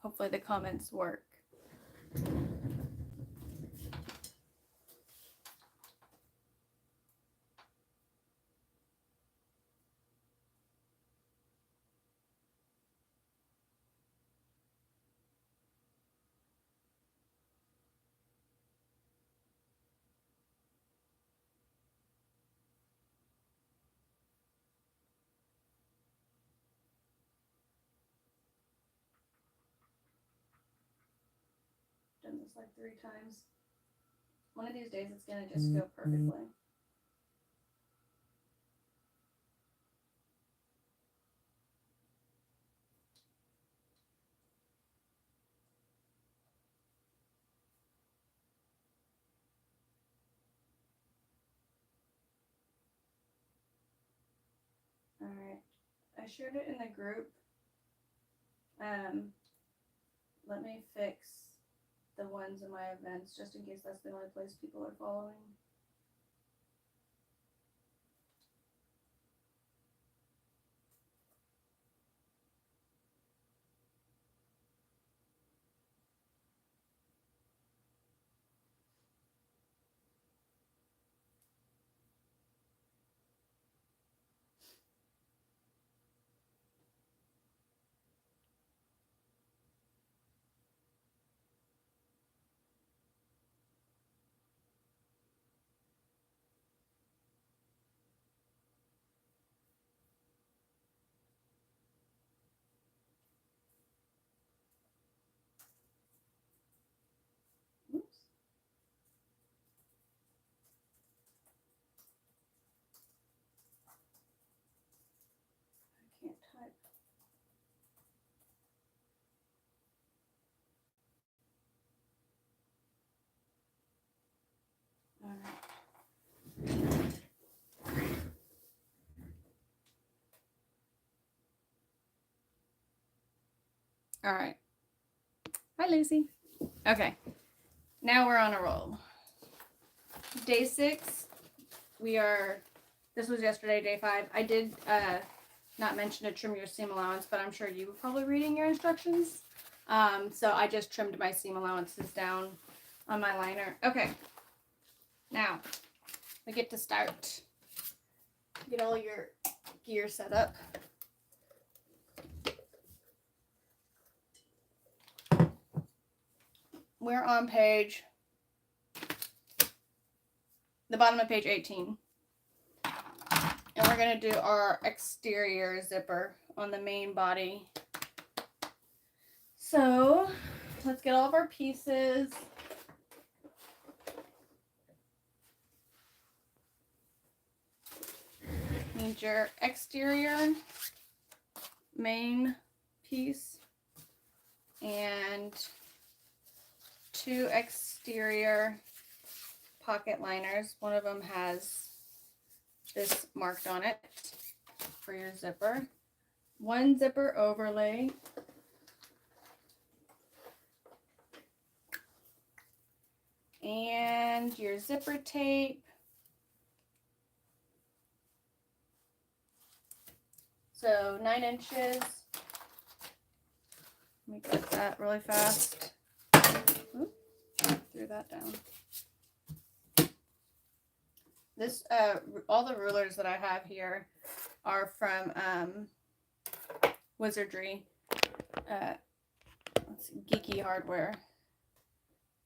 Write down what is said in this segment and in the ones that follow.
hopefully the comments work. Done this like 3 times. One of these days it's gonna just go perfectly. Alright, I shared it in the group. Let me fix the ones in my events just in case that's the only place people are following. Oops. I can't type. Alright. Alright. Hi, Lucy. Okay. Now we're on a roll. Day 6. This was yesterday, day 5. I did not mention to trim your seam allowance, but I'm sure you were probably reading your instructions. So I just trimmed my seam allowances down on my liner. Okay. Now, we get to start. Get all your gear set up. We're on the bottom of page 18. And we're going to do our exterior zipper on the main body. So, let's get all of our pieces. Need your exterior main piece and 2 exterior pocket liners. One of them has this marked on it for your zipper. 1 zipper overlay. And your zipper tape. So 9 inches. Let me get that really fast. Oop, threw that down. This, all the rulers that I have here are from Wizardry. Let's see, geekyhardware.com.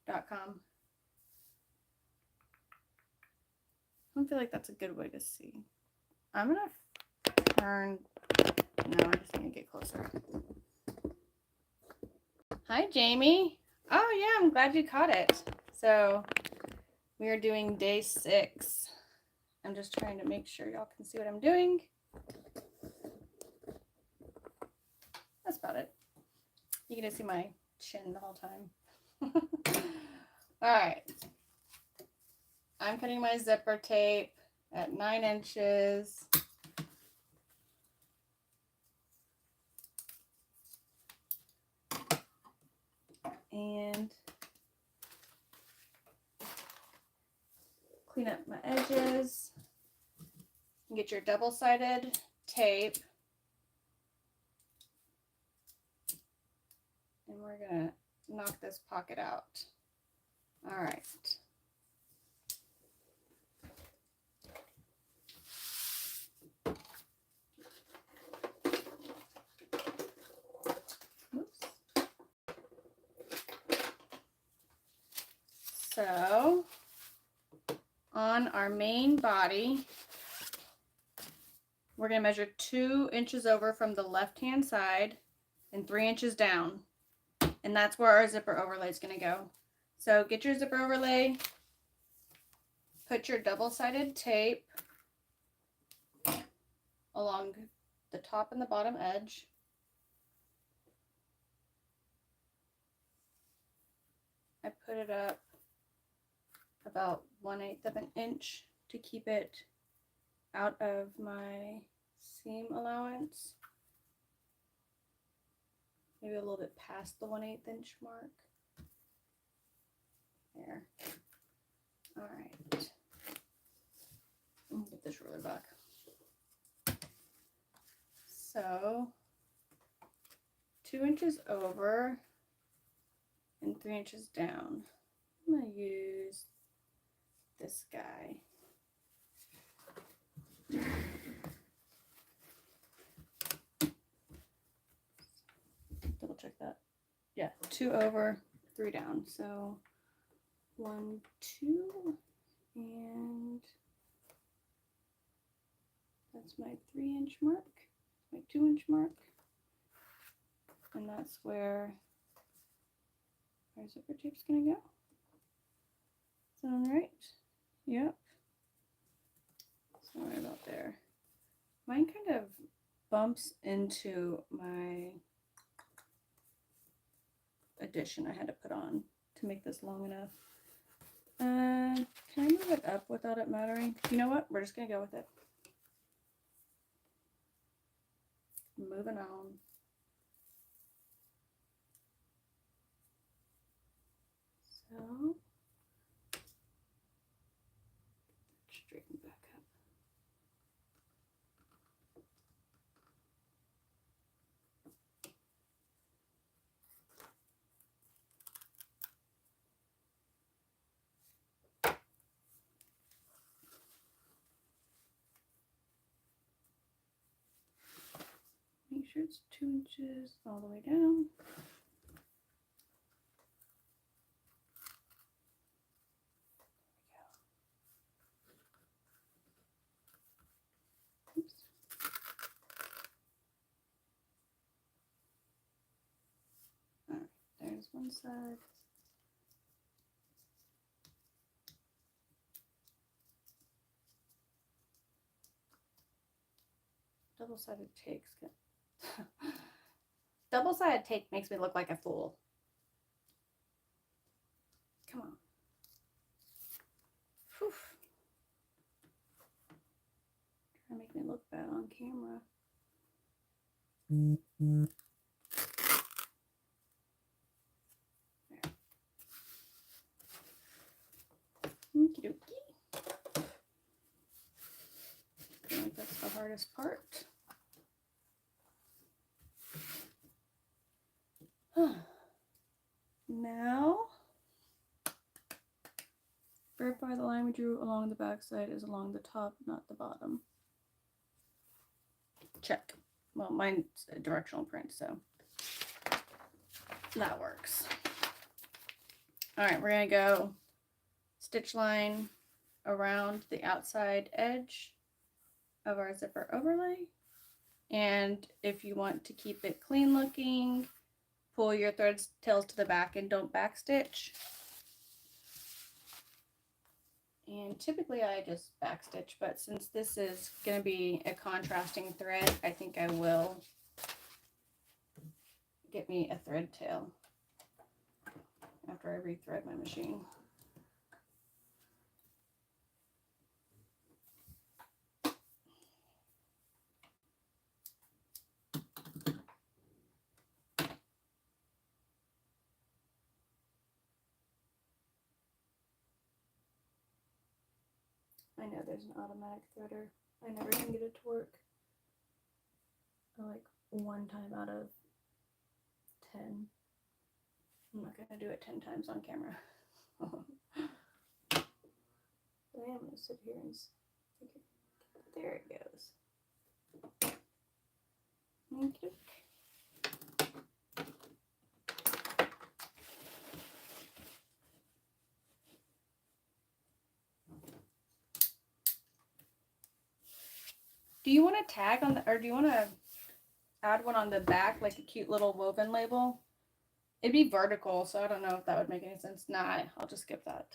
I don't feel like that's a good way to see. I'm gonna turn. No, I just need to get closer. Hi, Jamie. Oh yeah, I'm glad you caught it. So we are doing day 6. I'm just trying to make sure y'all can see what I'm doing. That's about it. You get to see my chin the whole time. All right. I'm cutting my zipper tape at 9 inches. And clean up my edges. Get your double-sided tape. And we're we're gonna knock this pocket out. All right. Oops. So on our main body, we're going to measure 2 inches over from the left-hand side and 3 inches down. And that's where our zipper overlay is going to go. So get your zipper overlay, put your double-sided tape along the top and the bottom edge. I put it up about 1/8 of an inch to keep it out of my seam allowance. Maybe a little bit past the 1/8 inch mark. There. All right. Let me get this ruler back. So 2 inches over and 3 inches down. I'm going to use this guy. Double check that. Yeah, 2 over, 3 down. So 1, 2, and that's my 3-inch mark, my 2-inch mark, and that's where our zipper tape's gonna go. Sound right? Yep. So right about there. Mine kind of bumps into my addition I had to put on to make this long enough. Can I move it up without it mattering? You know what? We're just gonna go with it. Moving on. So straighten back up. Make sure it's 2 inches all the way down. Oops. All right, there's one side. Double-sided tape's good. Double-sided tape makes me look like a fool. Come on. Whew. Trying to make me look bad on camera. There. Okie dokie. I feel like that's the hardest part. Now, verify the line we drew along the back side is along the top, not the bottom. Check. Well, mine's a directional print, so that works. All right, we're gonna go stitch line around the outside edge of our zipper overlay. And if you want to keep it clean looking, pull your thread tails to the back and don't back stitch. And typically I just back stitch, but since this is going to be a contrasting thread, I think I will get me a thread tail after I rethread my machine. I know there's an automatic threader. I never can get it to work. Like 1 time out of 10. I'm not going to do it 10 times on camera. But I am going to sit here and there it goes. Okay. Do you want to tag on the, or do you want to add one on the back, like a cute little woven label? It'd be vertical, so I don't know if that would make any sense. Nah, I'll just skip that.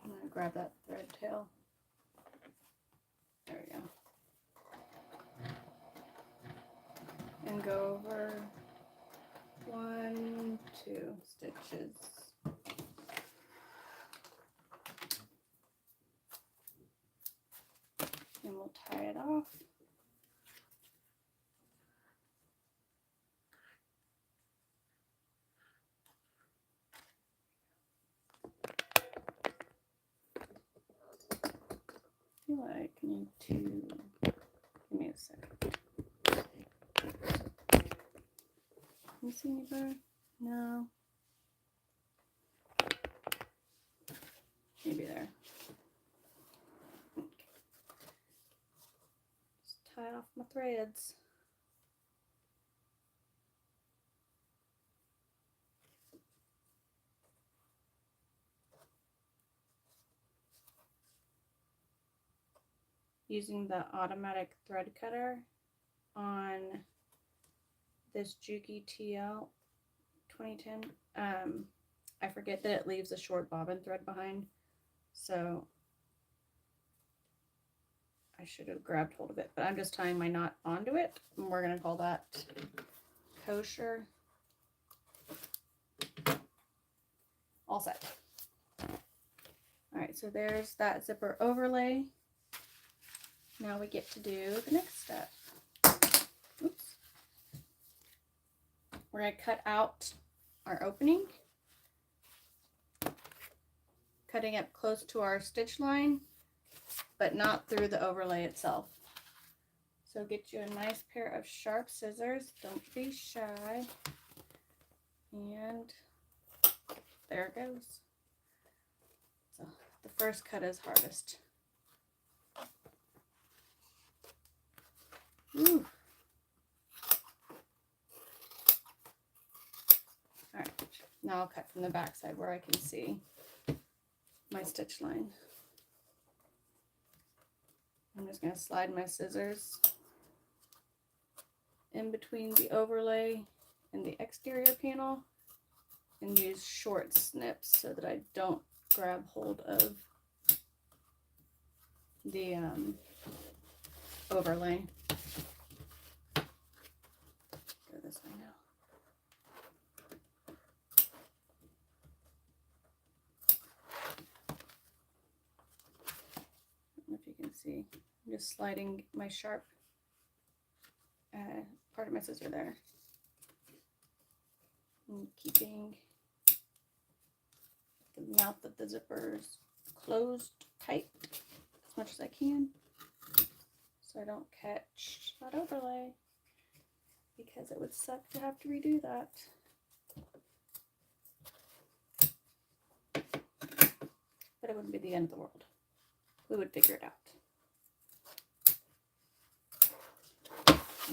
I'm going to grab that thread tail. There we go. And go over 1, 2 stitches. And we'll tie it off. I feel like I need to, give me a second. Can you see any better? No. Maybe there. Okay. Just tie off my threads. Using the automatic thread cutter on this Juki TL 2010. I forget that it leaves a short bobbin thread behind, so I should have grabbed hold of it, but I'm just tying my knot onto it, and we're going to call that kosher. All set. All right, so there's that zipper overlay. Now we get to do the next step. Oops. We're going to cut out our opening, cutting up close to our stitch line, but not through the overlay itself. So get you a nice pair of sharp scissors. Don't be shy. And there it goes. So the first cut is hardest. Ooh. All right, now I'll cut from the back side where I can see my stitch line. I'm just going to slide my scissors in between the overlay and the exterior panel and use short snips so that I don't grab hold of the overlay. Go this way now. I don't know if you can see. I'm just sliding my sharp part of my scissor there. And keeping the mouth of the zippers closed tight as much as I can so I don't catch that overlay, because it would suck to have to redo that. But it wouldn't be the end of the world. We would figure it out.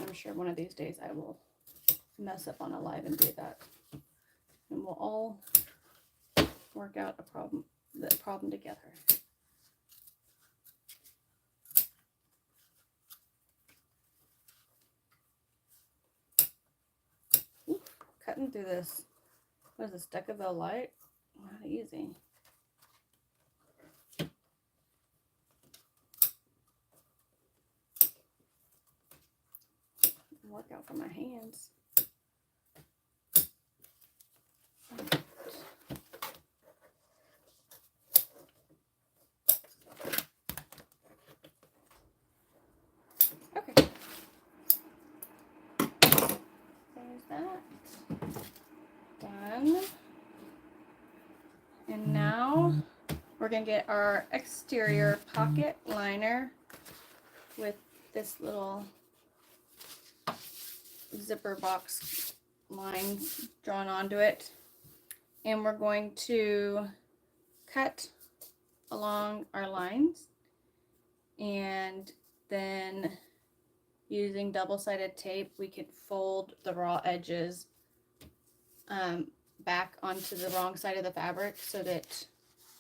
I'm sure one of these days I will mess up on a live and do that. And we'll all work out the problem together. Ooh, cutting through this, what is this, Decaville light? Not easy. Workout for my hands. Okay. There's that. Done. And now we're going to get our exterior pocket liner with this little zipper box lines drawn onto it. And we're going to cut along our lines, and then using double-sided tape we could fold the raw edges back onto the wrong side of the fabric so that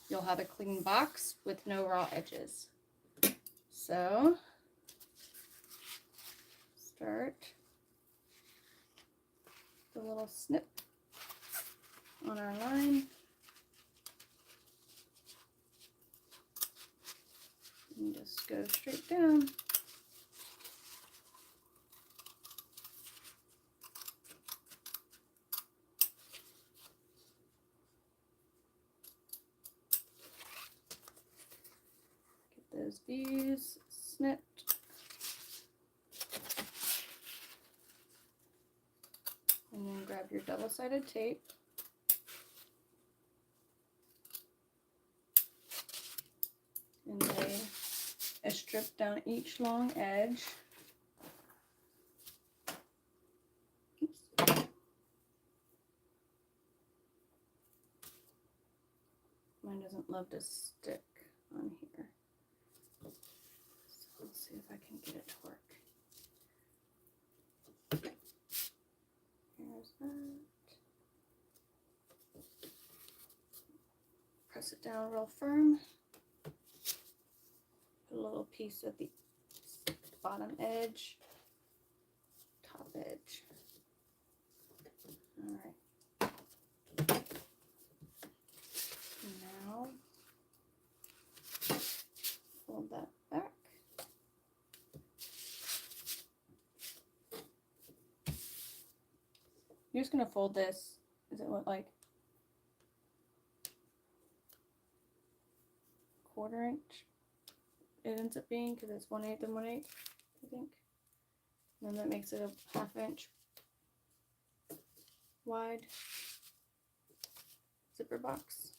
you'll have a clean box with no raw edges. So start the little snip on our line. And just go straight down. Get those views snipped. And then grab your double-sided tape. And lay a strip down each long edge. Oops. Mine doesn't love to stick on here. So let's see if I can get it to work. Here's that. Press it down real firm. Put a little piece at the bottom edge, top edge. All right. Now fold that back. You're just gonna fold this. Is it what, like 1/4 inch? It ends up being, because it's 1/8 and 1/8, I think. And then that makes it a 1/2 inch wide zipper box.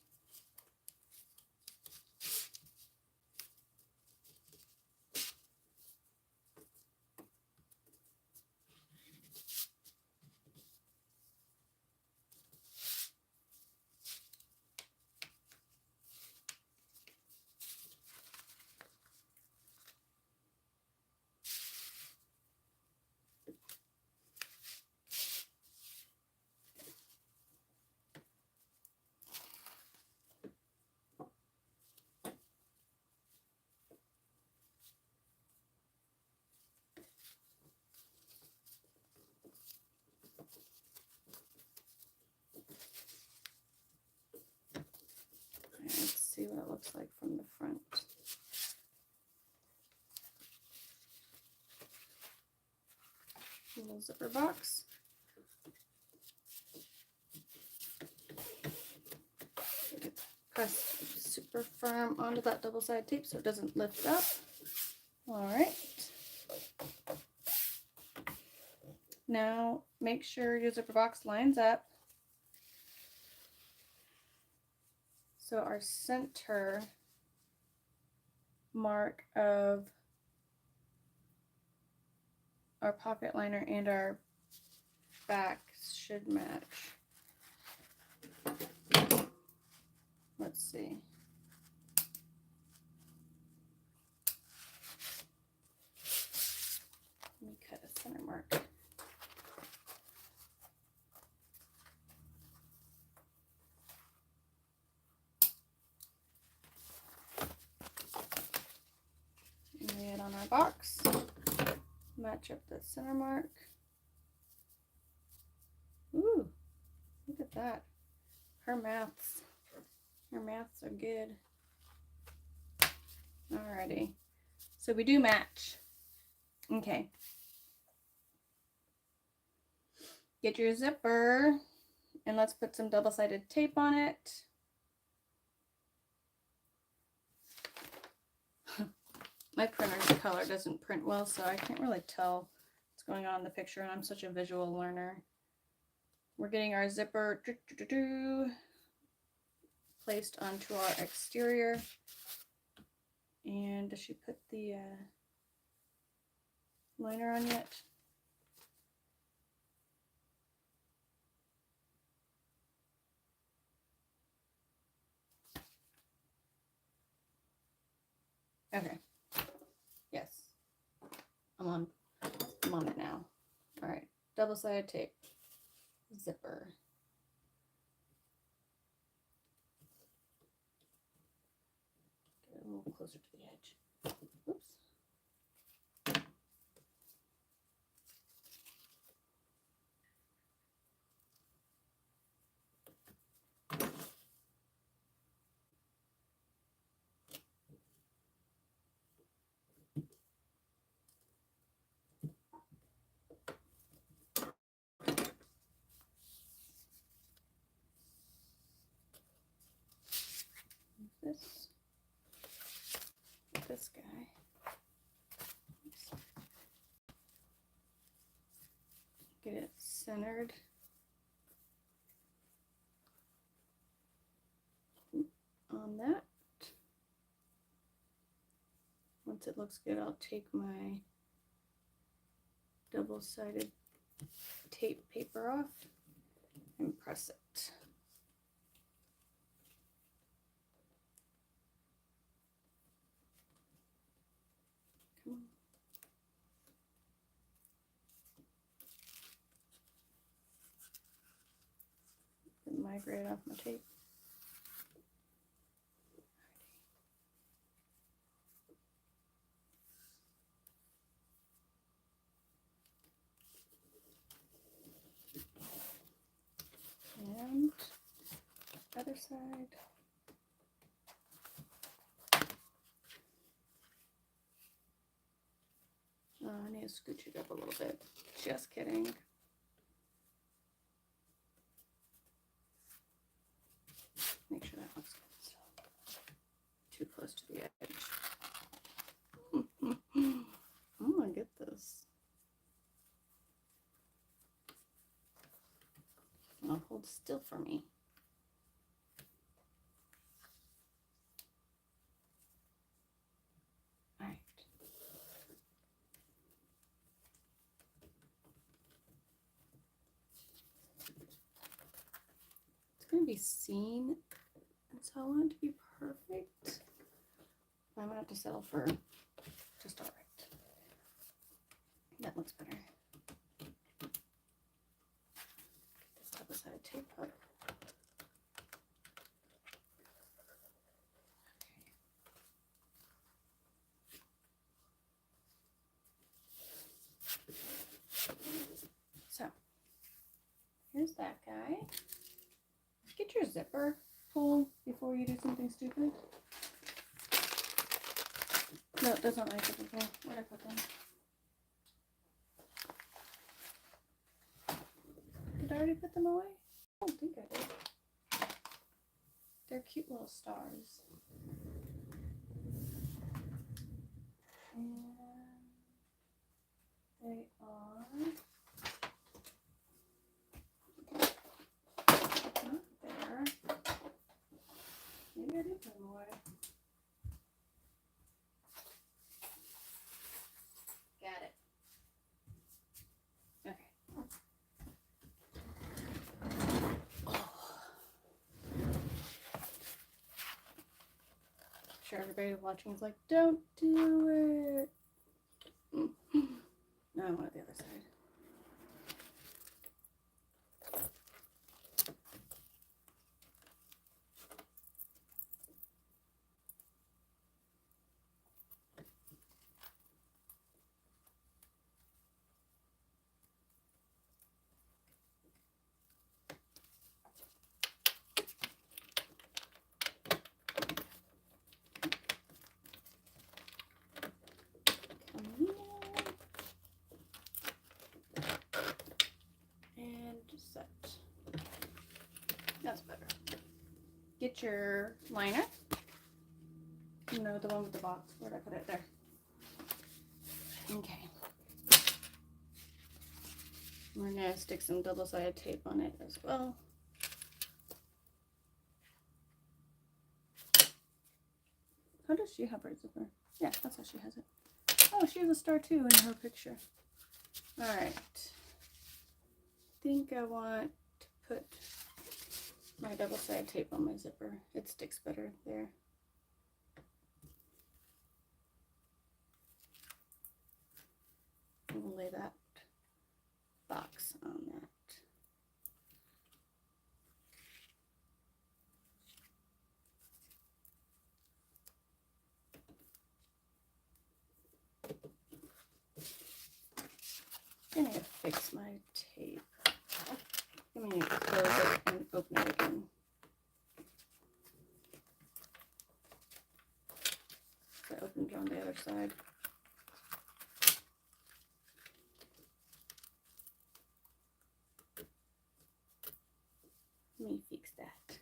Let's see what it looks like from the front. Little zipper box. Press super firm onto that double-sided tape so it doesn't lift up. All right. Now make sure your zipper box lines up. So our center mark of our pocket liner and our back should match. Let's see. Let me cut a center mark. Lay it on our box. Match up the center mark. Ooh, look at that. Her maths are good. Alrighty. So we do match. Okay. Get your zipper and let's put some double-sided tape on it. My printer's color doesn't print well, so I can't really tell what's going on in the picture, and I'm such a visual learner. We're getting our zipper placed onto our exterior. And does she put the liner on yet? Okay. Yes. I'm on it now. All right. Double-sided tape. Zipper. Get a little closer to the edge. Oops. This guy. Oops. Get it centered. On that. Once it looks good, I'll take my double-sided tape paper off and press it. Come on. Didn't migrate off my tape. And other side. I need to scooch it up a little bit. Just kidding. Make sure that looks good. So, too close to the edge. I'm gonna get this. I'll hold still for me. All right. It's gonna be seen, and so I want it to be perfect. I'm gonna have to settle for just all right. That looks better. Get this double-sided tape up. So here's that guy. Get your zipper pulled before you do something stupid. No, it doesn't like zipper pull. Where'd I put them? Did I already put them away? I don't think I did. They're cute little stars. And they are not there. Maybe I did put them away. Got it. sure everybody watching is like, don't do it. No, I want the other side. Set. That's better. Get your liner. No, the one with the box. Where'd I put it? There. Okay. We're gonna stick some double-sided tape on it as well. How does she have her zipper? Yeah, that's how she has it. Oh, she has a star too in her picture. All right. I think I want to put my double-sided tape on my zipper. It sticks better there. We'll lay that box on that. I need to fix my tape. I'm going to close it and open it again. So I opened it on the other side. Let me fix that.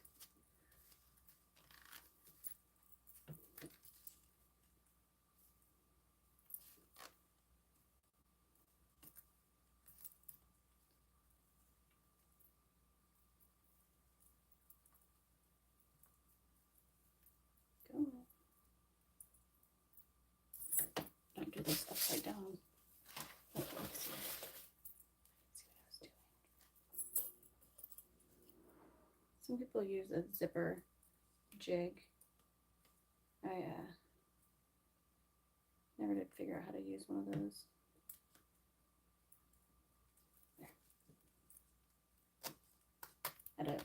Don't do this upside down. Okay, let's see. Let's see what I was doing. Some people use a zipper jig. I never did figure out how to use one of those. There. Had a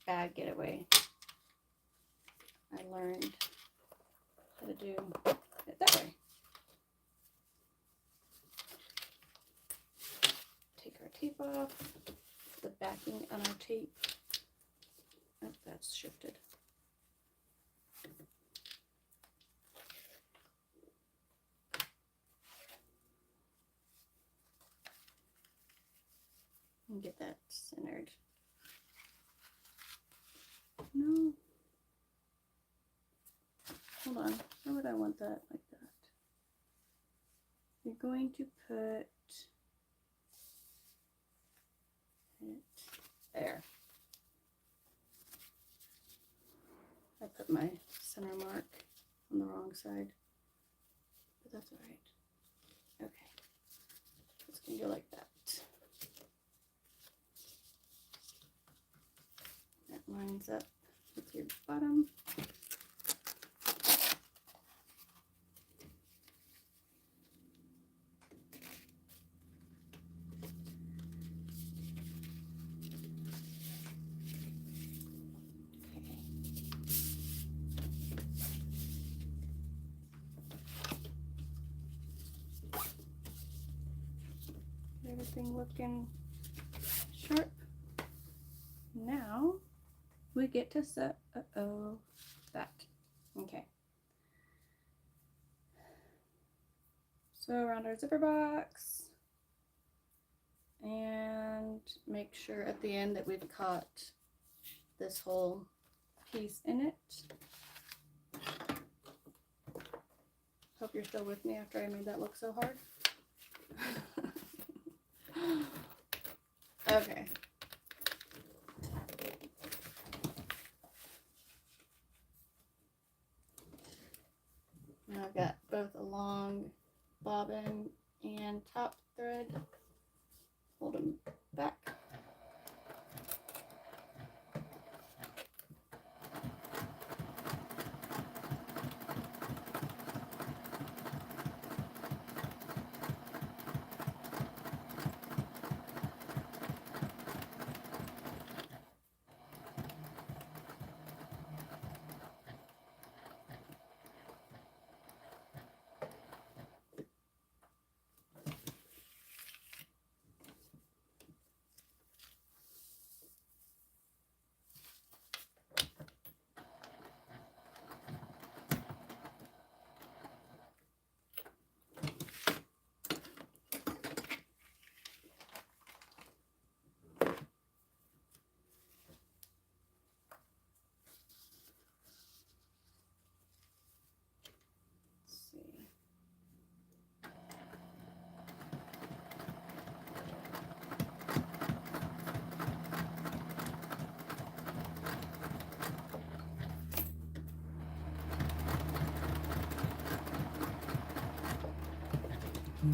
bad getaway. I learned how to do it that way. Take our tape off, the backing on our tape. Oh, that's shifted. And get that centered. No. Hold on. How would I want that? Like that. You're going to put it there. I put my center mark on the wrong side, but that's all right. Okay. It's going to go like that. That lines up with your bottom. Everything looking sharp. Now we get to set that. Okay. So around our zipper box, and make sure at the end that we've caught this whole piece in it. Hope you're still with me after I made that look so hard. Okay. Now I've got both a long bobbin and top thread. Hold them back. Should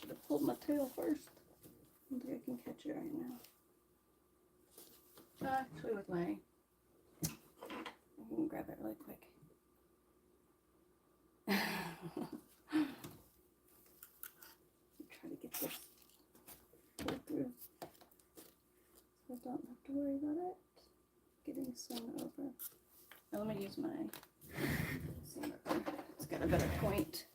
have pulled my tail first. I don't think I can catch it right now. Actually, with my, I can grab it really quick. Try to get this pulled through, so I don't have to worry about it getting sewn over. Now let me use my seam ripper. It's got a better point.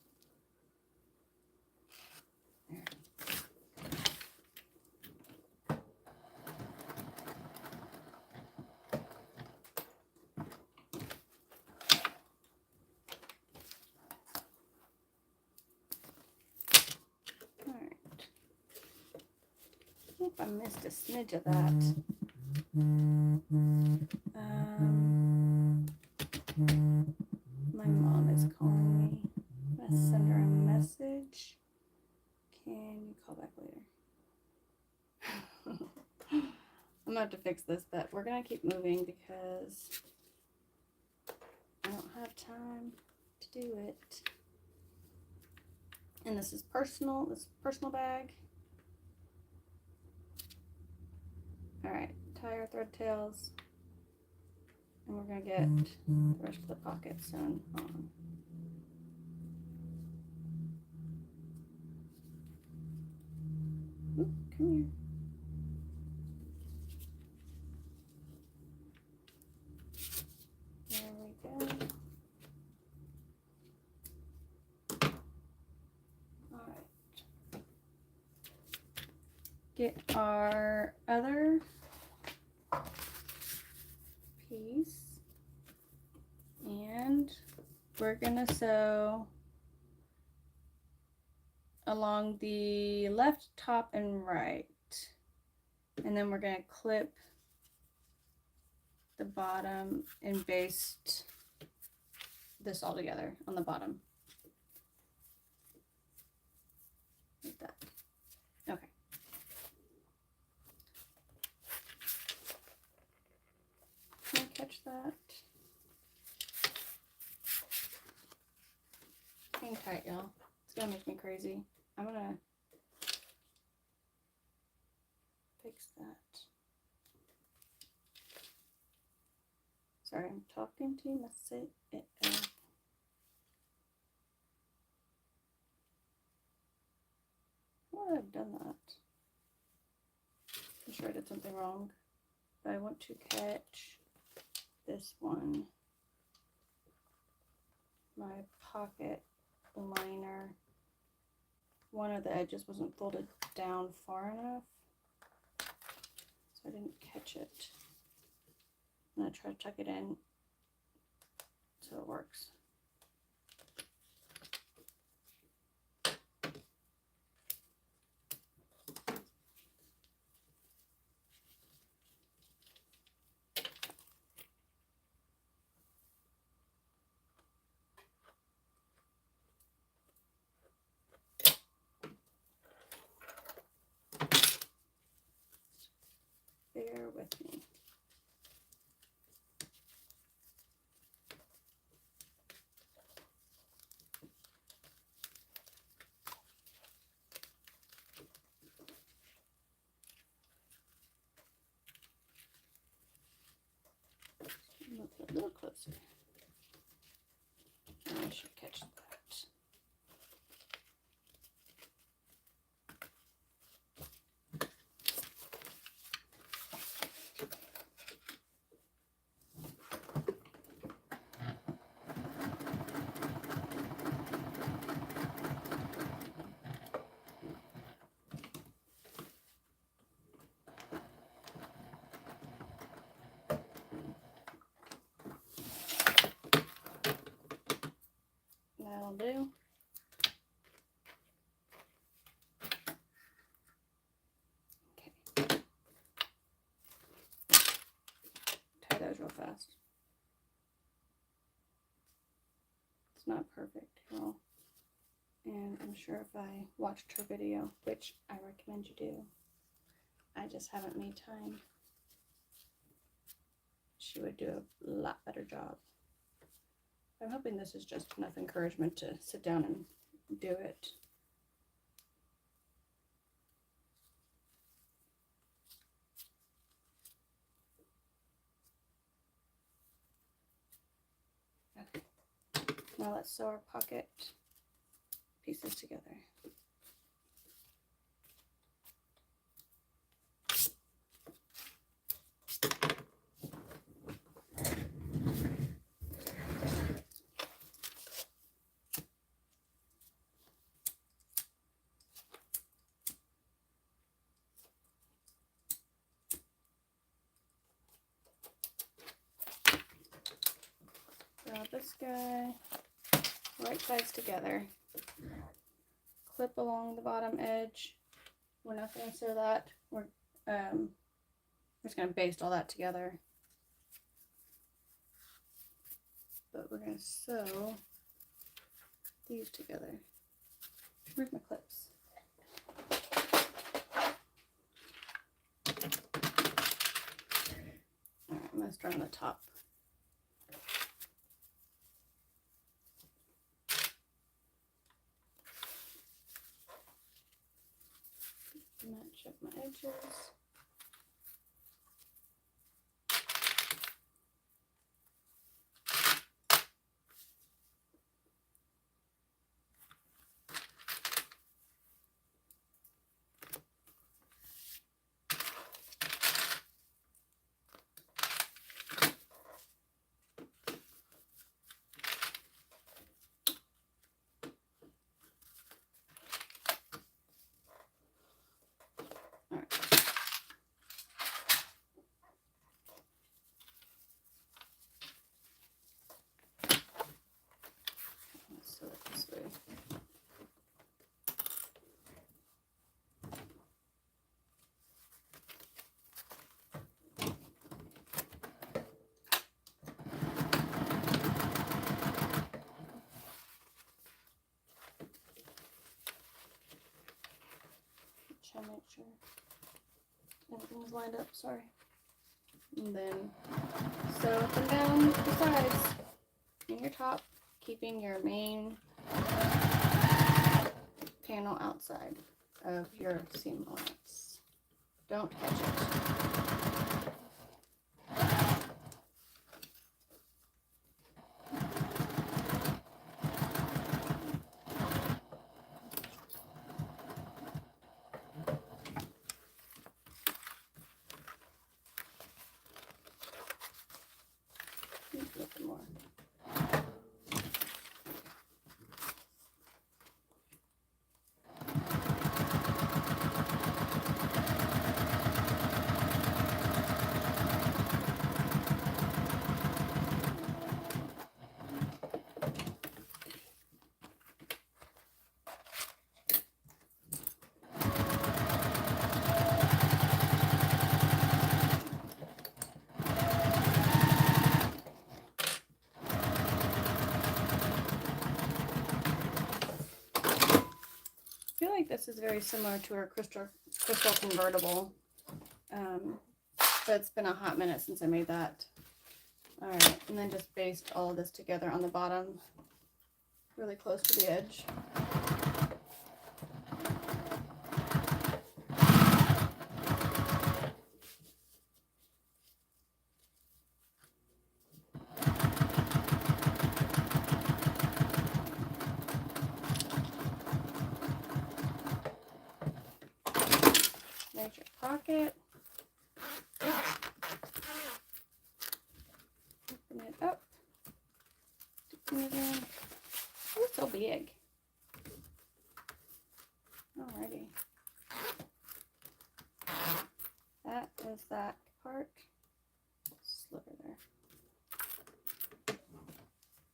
I missed a smidge of that. My mom is calling me. I'm gonna send her a message. Can you call back later? I'm gonna have to fix this, but we're gonna keep moving because I don't have time to do it. And this is personal. This is a personal bag. Alright, tie our thread tails, and we're going to get the rest of the pocket sewn on. Oop, come here. There we go. Alright. Get our other piece, and we're gonna sew along the left, top, and right, and then we're gonna clip the bottom and baste this all together on the bottom like that. Okay. Can I catch that? Hang tight, y'all. It's gonna make me crazy. I'm gonna fix that. Sorry, I'm talking to you. Must say it. Why would I have done that? I'm sure I did something wrong. But I want to catch this one. My pocket liner. One of the edges wasn't folded down far enough, so I didn't catch it. I'm going to try to tuck it in so it works. Bear with me. Look a little closer. I should catch that. That'll do. Okay. fast. It's not perfect at all. And I'm sure if I watched her video, which I recommend you do, I just haven't made time, she would do a lot better job. I'm hoping this is just enough encouragement to sit down and do it. Okay. Now let's sew our pocket pieces together. Grab this guy, right sides together, clip along the bottom edge. We're not going to sew that. We're just going to baste all that together. But we're going to sew these together. Where's my clips? Alright, I'm going to start on the top. Match up my edges. Make sure everything's lined up, sorry. And then sew up and down the sides and your top, keeping your main panel outside of your seam allowance. Don't touch it. More. I feel like this is very similar to our crystal convertible, but it's been a hot minute since I made that. All right, and then just baste all of this together on the bottom, really close to the edge. There's your pocket. Open it up. Stick it in. Oh, it's so big. Alrighty. That is that part. Sliver there.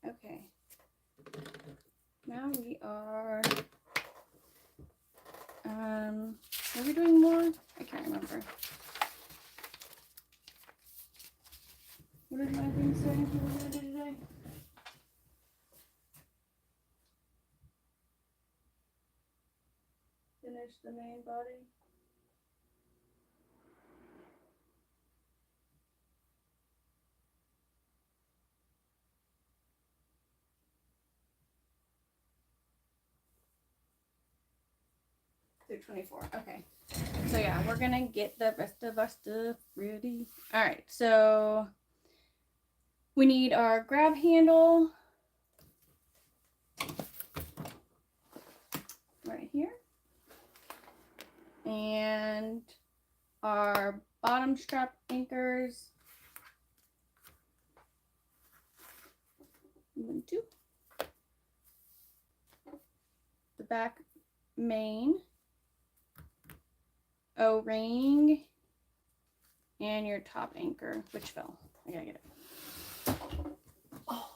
Okay. Now we are are we doing more? I can't remember. What did finish the main body. Through 24. Okay. So yeah, we're gonna get the rest of our stuff ready. All right, so we need our grab handle right here, and our bottom strap anchors. 1, 2. The back main O-ring and your top anchor, which fell. I gotta get it. Oh,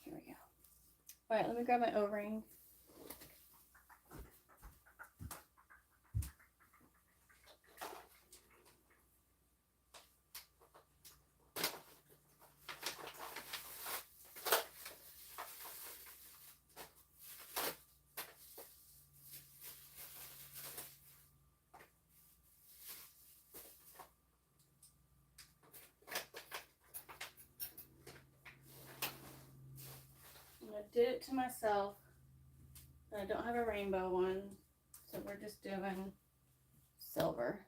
here we go. All right, let me grab my O-ring. I did it to myself, but I don't have a rainbow one, so we're just doing silver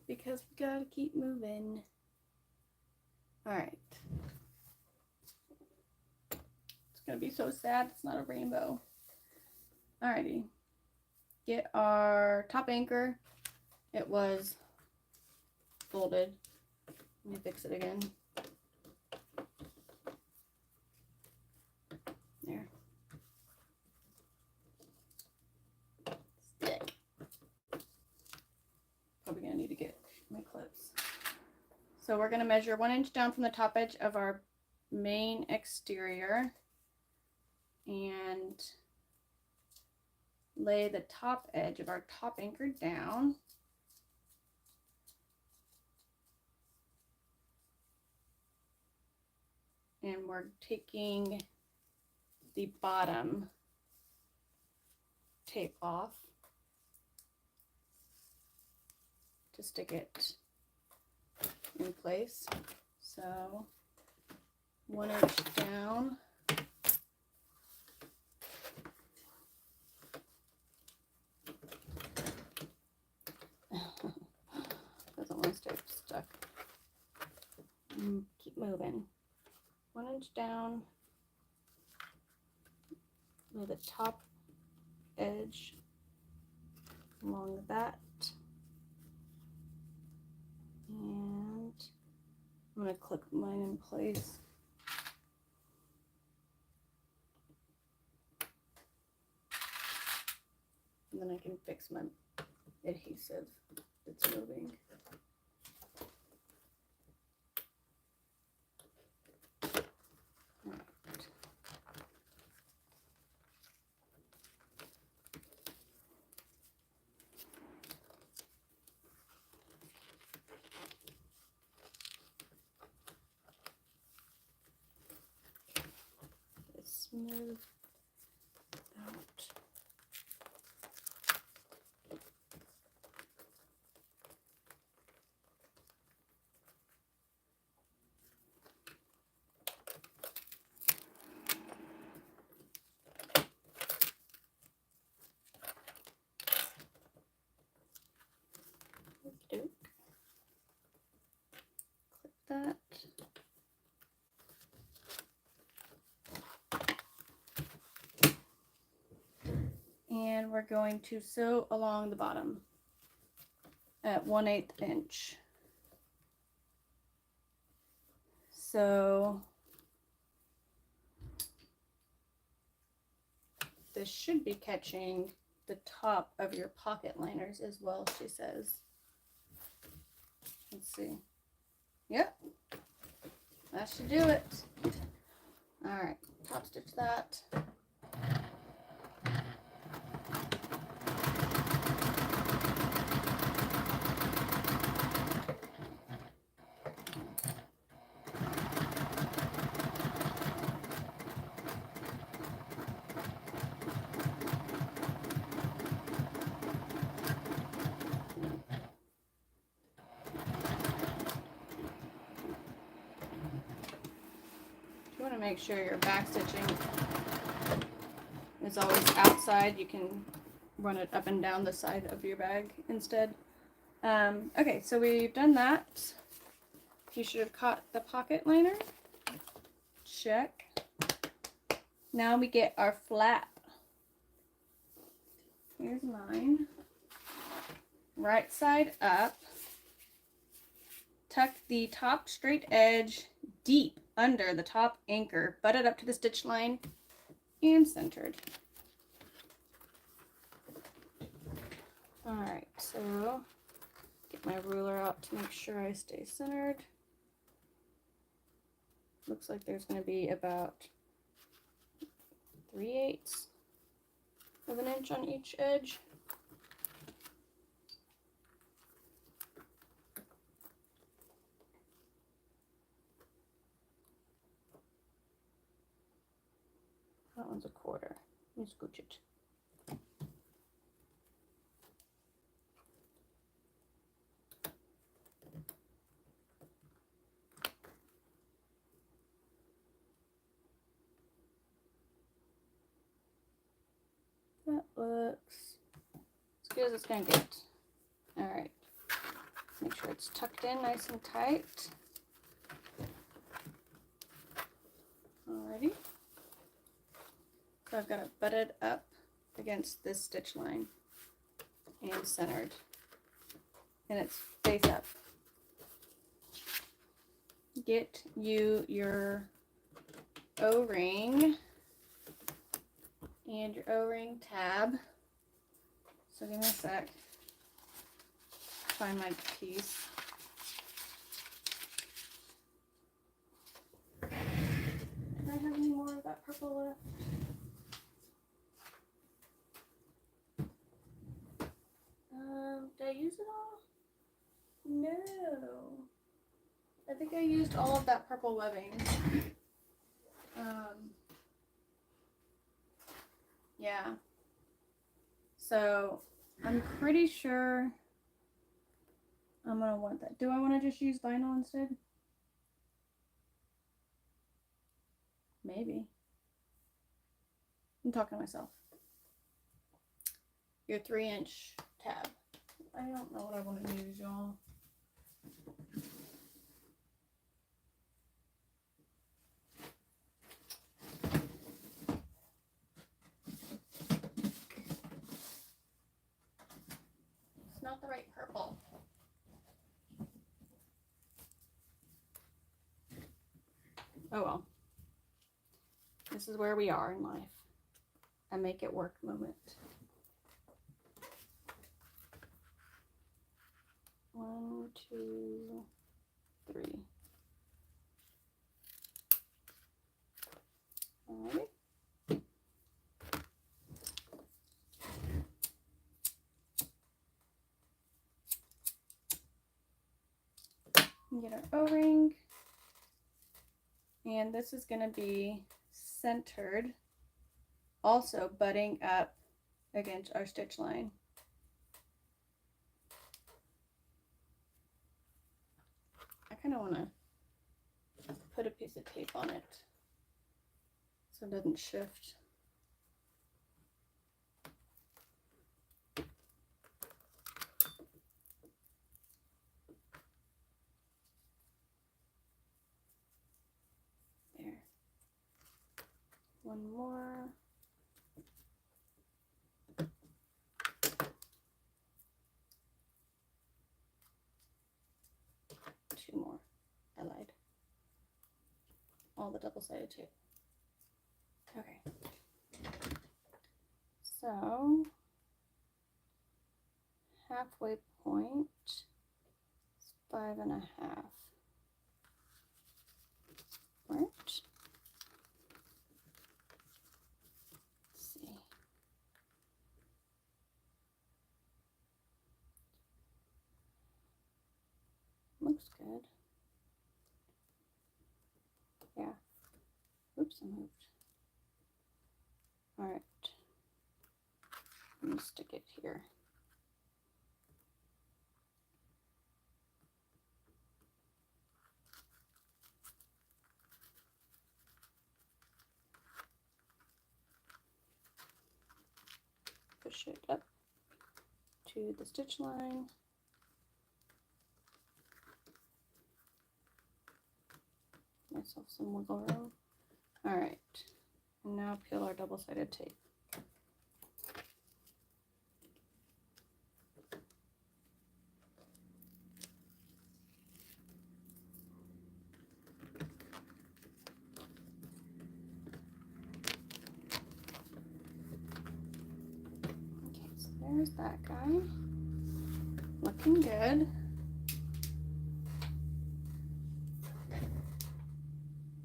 because we gotta keep moving. All right, it's gonna be so sad it's not a rainbow. Alrighty, get our top anchor. It was folded. Let me fix it again. There. Stick. Probably gonna need to get my clips. So we're gonna measure 1 inch down from the top edge of our main exterior and lay the top edge of our top anchor down. And we're taking the bottom tape off to stick it in place. So 1 inch down. Doesn't want to stay stuck. Keep moving. 1 inch down. Lay the top edge along that. And I'm going to clip mine in place. And then I can fix my adhesive that's moving. Smooth out. Clip that. And we're going to sew along the bottom at 1/8 inch. So this should be catching the top of your pocket liners as well, she says. Let's see. Yep, that should do it. All right, top stitch that. want to make sure your back stitching is always outside. You can run it up and down the side of your bag instead. Okay, so we've done that. You should have caught the pocket liner. Check. Now we get our flap. Here's mine. Right side up. Tuck the top straight edge deep under the top anchor. Butt it up to the stitch line and centered. Alright, so get my ruler out to make sure I stay centered. Looks like there's going to be about 3/8 of an inch on each edge. That one's 1/4. Let me scooch it. That looks as good as it's gonna get. All right, make sure it's tucked in nice and tight. Alrighty. So I've got it butted up against this stitch line and centered, and it's face up. Get you your O-ring and your O-ring tab. So give me a sec. Find my piece. Do I have any more of that purple left? Did I use it all? No. I think I used all of that purple webbing. Yeah. So I'm pretty sure I'm gonna want that. Do I want to just use vinyl instead? Maybe. I'm talking to myself. Your 3-inch tab. I don't know what I want to use, y'all. It's not the right purple. Oh well. This is where we are in life. A make it work moment. 1, 2, 3. Alright. Get our O-ring. And this is going to be centered, also butting up against our stitch line. I kind of want to put a piece of tape on it so it doesn't shift. There. One more. Two more. I lied. All the double-sided tape. Okay. So halfway point is 5.5. Right? Let's see. Looks good. Yeah. Oops, I moved. All right. Let me stick it here. push it up to the stitch line. Myself some wiggle room. All right, and now peel our double-sided tape. Okay, so there's that guy. Looking good.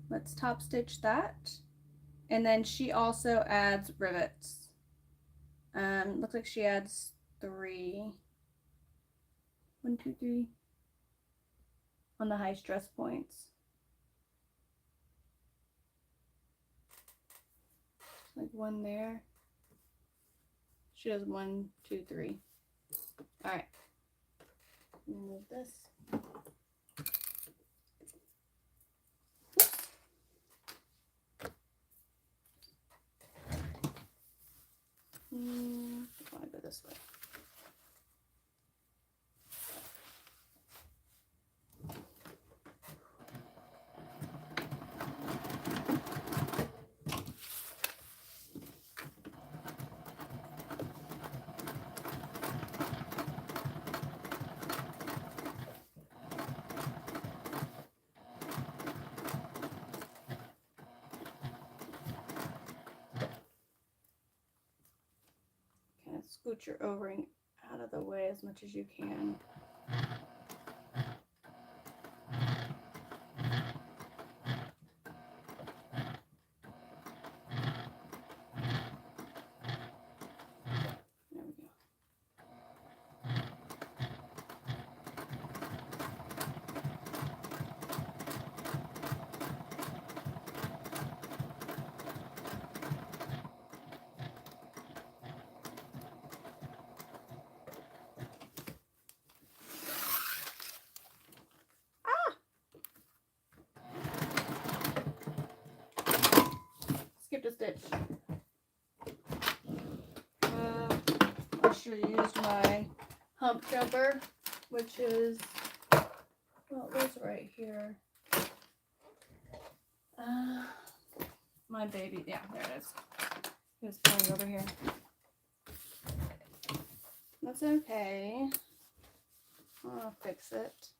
Let's top stitch that. And then she also adds rivets. Looks like she adds 3. 1, 2, 3 on the high stress points. Like 1 there. She does 1, 2, 3. All right. Move this. I want to go this way. Scoot your O-ring out of the way as much as you can. There we go. Skipped a stitch. I should have used my hump jumper, which is, well, it was right here. My baby, yeah, there it is. It was playing over here. That's okay. I'll fix it.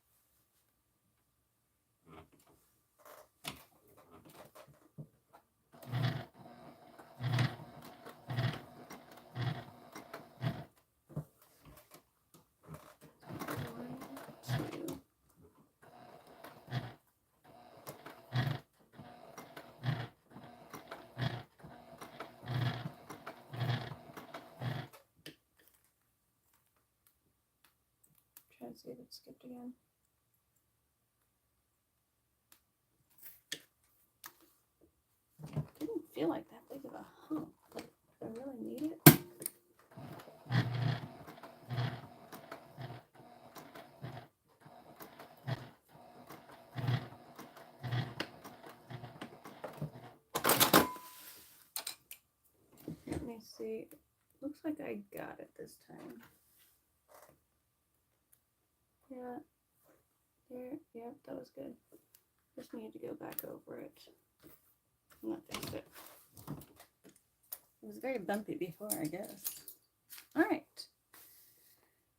Try and see if it skipped again. Didn't feel like that big of a hump, but I really need it. Let me see. Looks like I got it this time. Yeah, there, yep, that was good. Just need to go back over it. And that fixed it. It was very bumpy before, I guess. All right.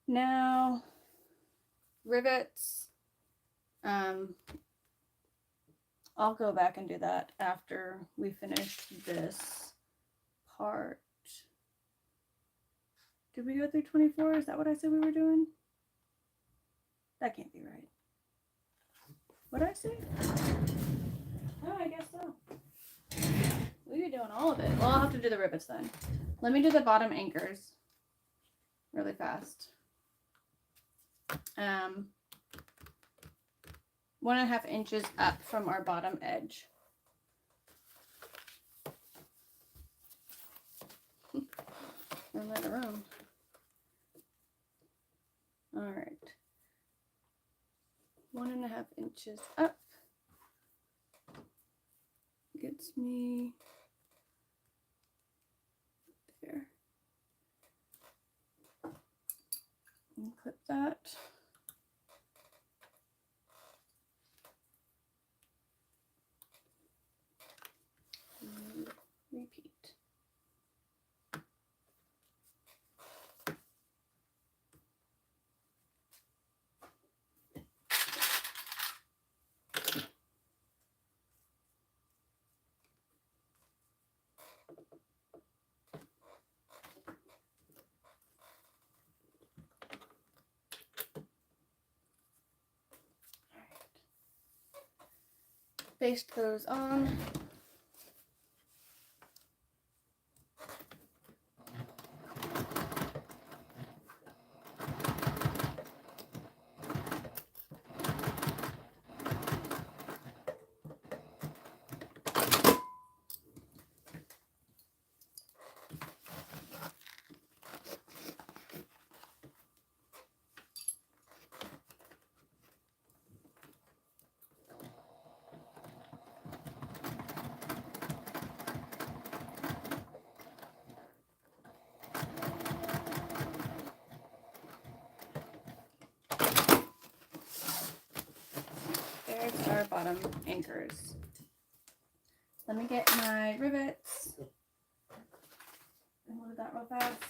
Now, rivets. I'll go back and do that after we finish this part. Did we go through 24? Is that what I said we were doing? That can't be right. What did I say? Oh, I guess so. We were doing all of it. Well, I'll have to do the rivets then. Let me do the bottom anchors really fast. 1.5 inches up from our bottom edge. Run out of room. All right. 1.5 inches up gets me there. And clip that. And repeat. Baste those on. There's our bottom anchors. Let me get my rivets. And load that real fast.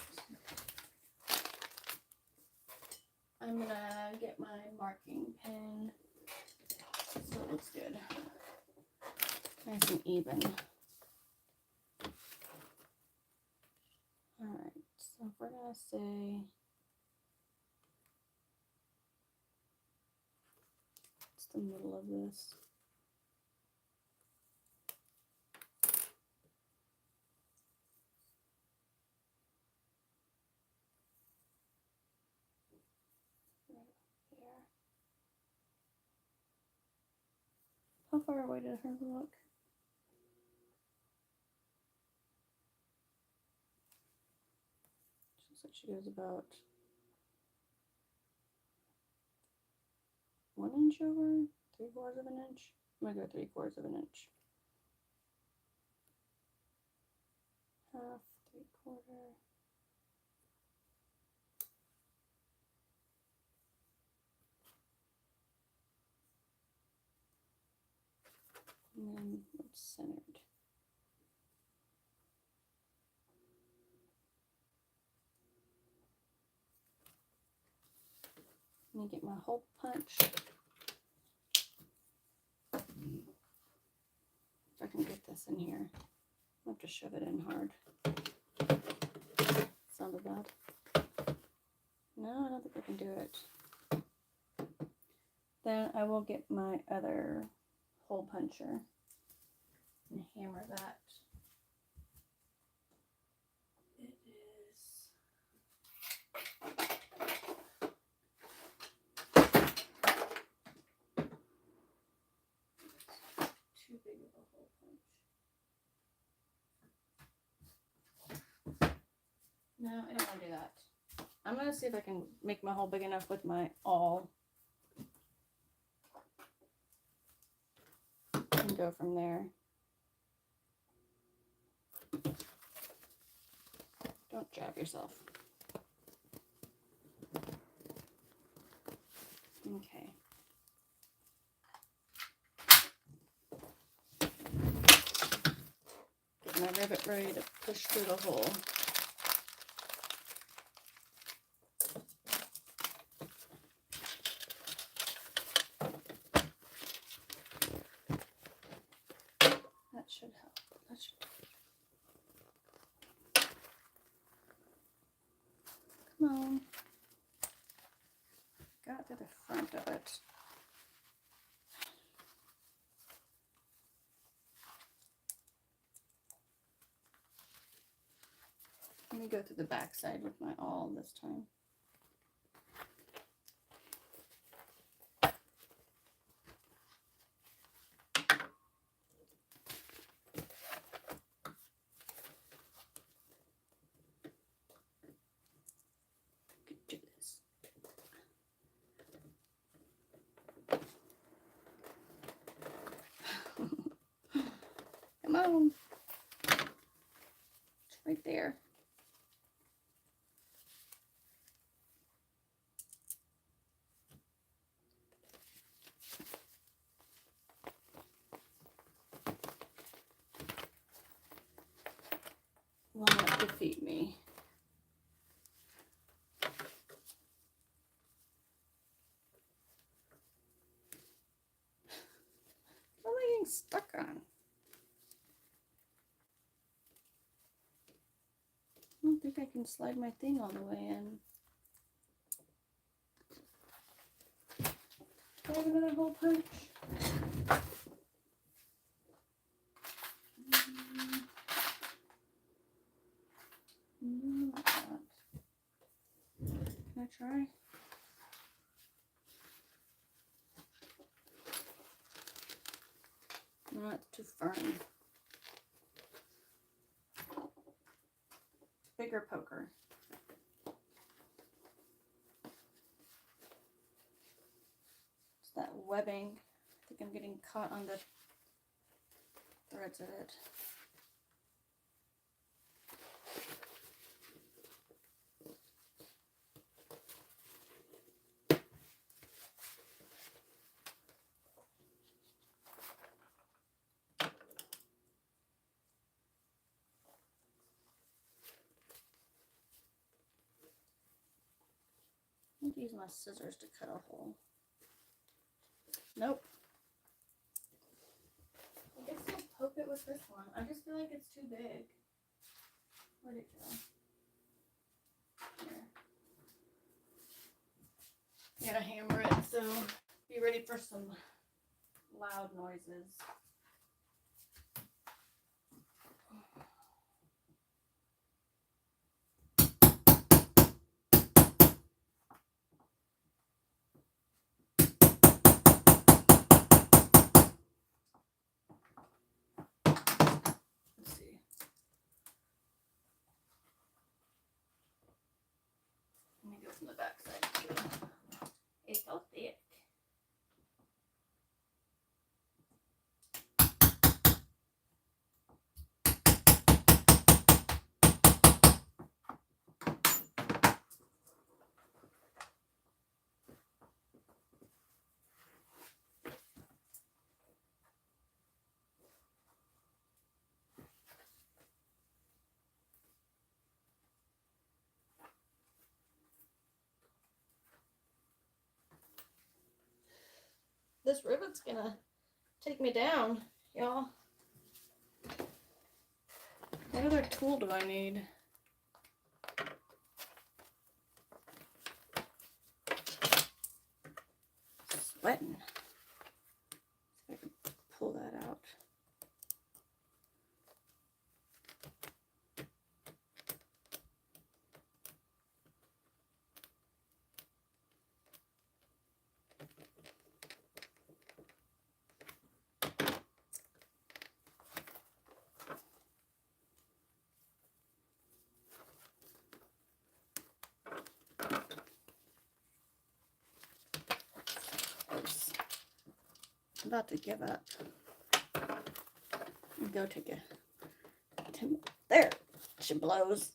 I'm gonna get my marking pen so it looks good. Nice and even. Alright, so if we're gonna say it's the middle of this. How far away did her look? Looks like she goes about 1 inch over, 3/4 of an inch. I'm gonna go 3/4 of an inch. Half, 3/4. And then it's centered. Let me get my hole punch. If I can get this in here. I'll have to shove it in hard. Sounded bad. No, I don't think I can do it. Then I will get my other hole puncher and hammer that. It is too big of a hole punch. No, I don't want to do that. I'm going to see if I can make my hole big enough with my awl and go from there. Don't jab yourself. Okay. Get my rivet ready to push through the hole. That should help. That should help. Come on. Got to the front of it. Let me go through the back side with my awl this time. Could do this. Come on. It's right there. defeat me. What am I getting stuck on? I don't think I can slide my thing all the way in. Do I have another hole punch? No, not. Can I try? No, it's too firm. Bigger poker. It's that webbing. I think I'm getting caught on the threads of it. I need to use my scissors to cut a hole. Nope. I guess I'll poke it with this one. I just feel like it's too big. Where'd it go? Here. I gotta hammer it, so be ready for some loud noises. Let's see. Let me go from the back side too. It's so thick. This rivet's gonna take me down, y'all. What other tool do I need? Sweating. See if I can pull that out. I'm about to give up and go take a there. She blows.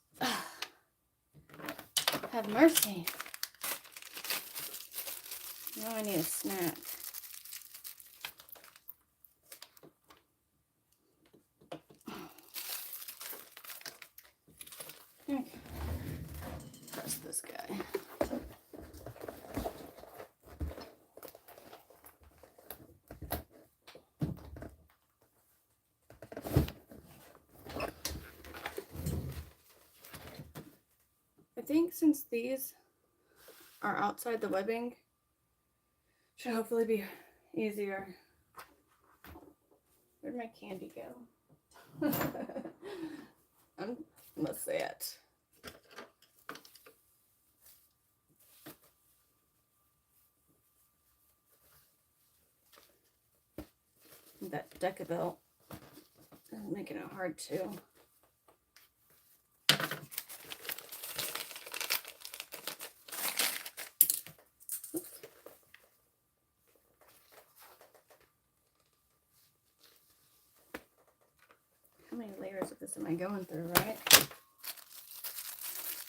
Have mercy. Now I need a snack. Okay. Press this guy. I think since these are outside the webbing, should hopefully be easier. Where'd my candy go? I'm gonna say it. That Decabelt is making it hard too. How many layers of this am I going through, right?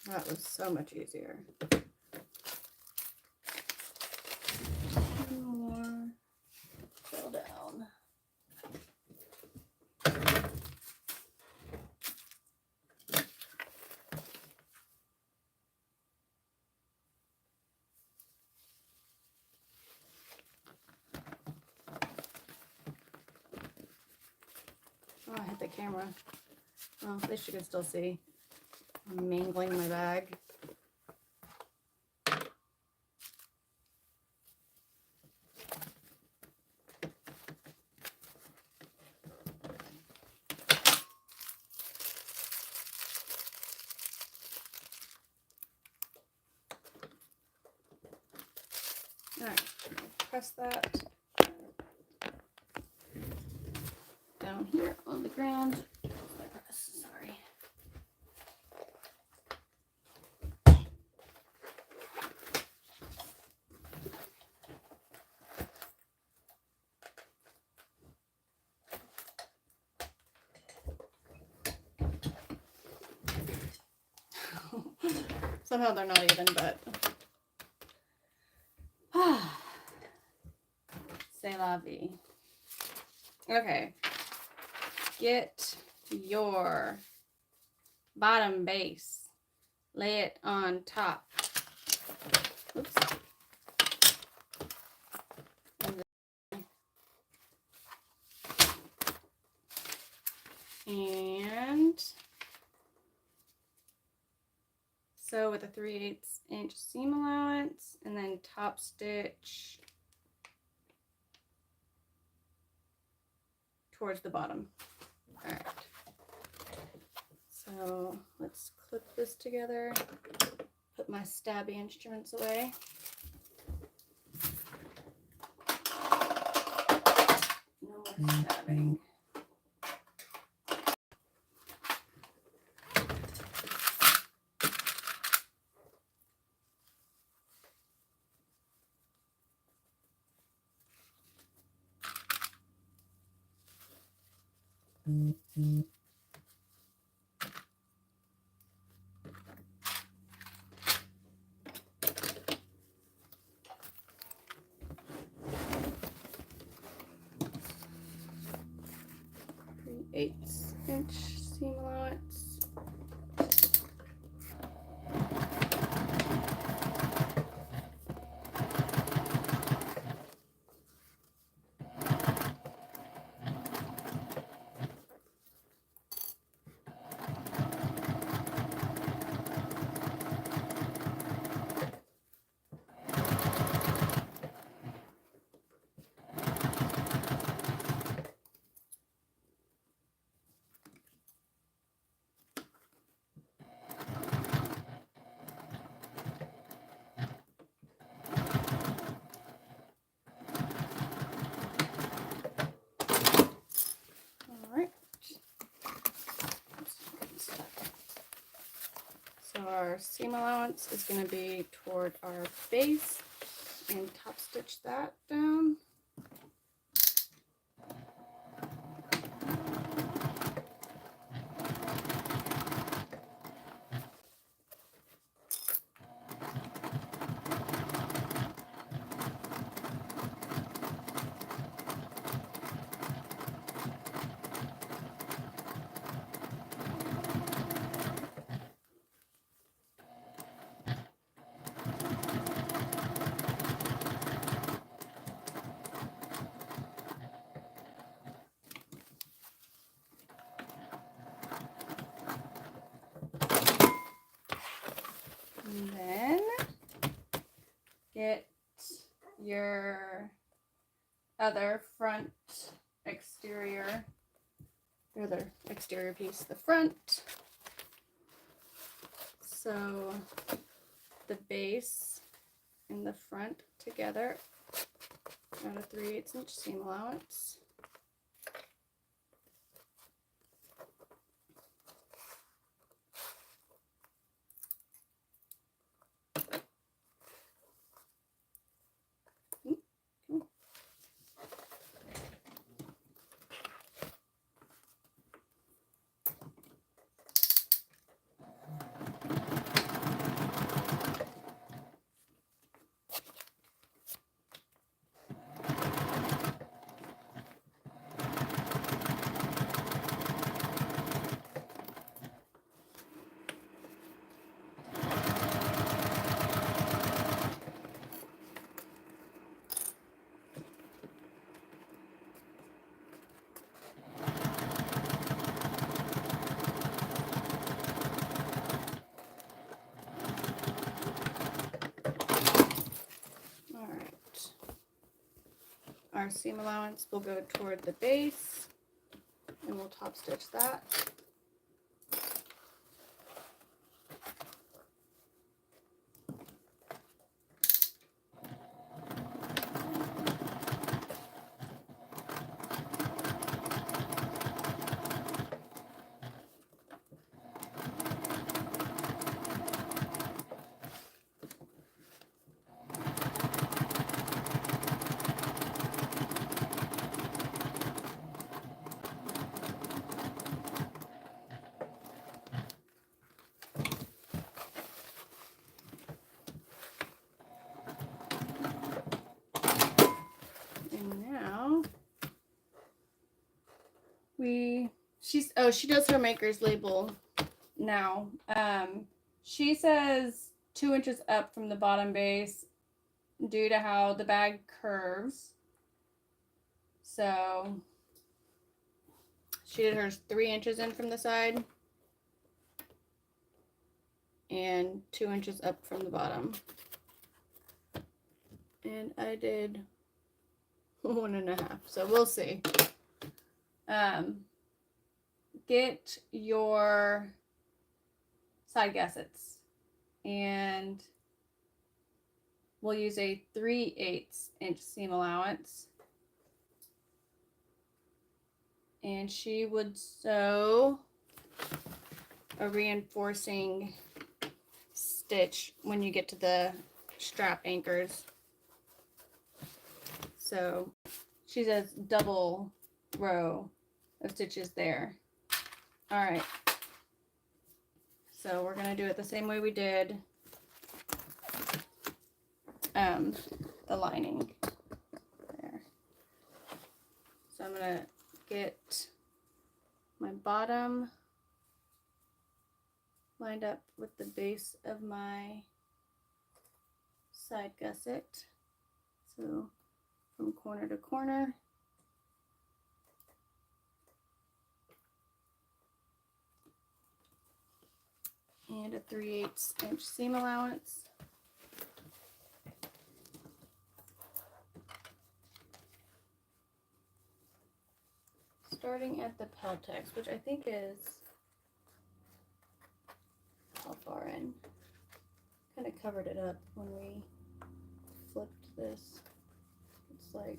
That was so much easier. One more. Fill down. I hit the camera. Well, at least you can still see. I'm mangling my bag. All right, press that down here on the ground. Sorry. Somehow they're not even, but c'est la vie. Okay, get your bottom base, lay it on top. Oops. And sew with a 3/8 inch seam allowance, and then top stitch towards the bottom. All right. So let's clip this together, put my stabby instruments away. No more stabbing. Eighth inch seam allowance. So our seam allowance is going to be toward our base, and top stitch that down. And then get your other front exterior, the other exterior piece, the front. So the base and the front together at a 3/8 inch seam allowance. our seam allowance will go toward the base, and we'll top stitch that. She does her maker's label now. She says 2 inches up from the bottom base due to how the bag curves. So she did hers 3 inches in from the side and 2 inches up from the bottom. And I did 1.5, so we'll see. Get your side gussets, and we'll use a 3/8 inch seam allowance. And she would sew a reinforcing stitch when you get to the strap anchors. So she does double row of stitches there. All right, so we're gonna do it the same way we did the lining there. So I'm gonna get my bottom lined up with the base of my side gusset, so from corner to corner. And a 3/8 inch seam allowance. Starting at the Peltex, which I think is how far in? Kind of covered it up when we flipped this. It's like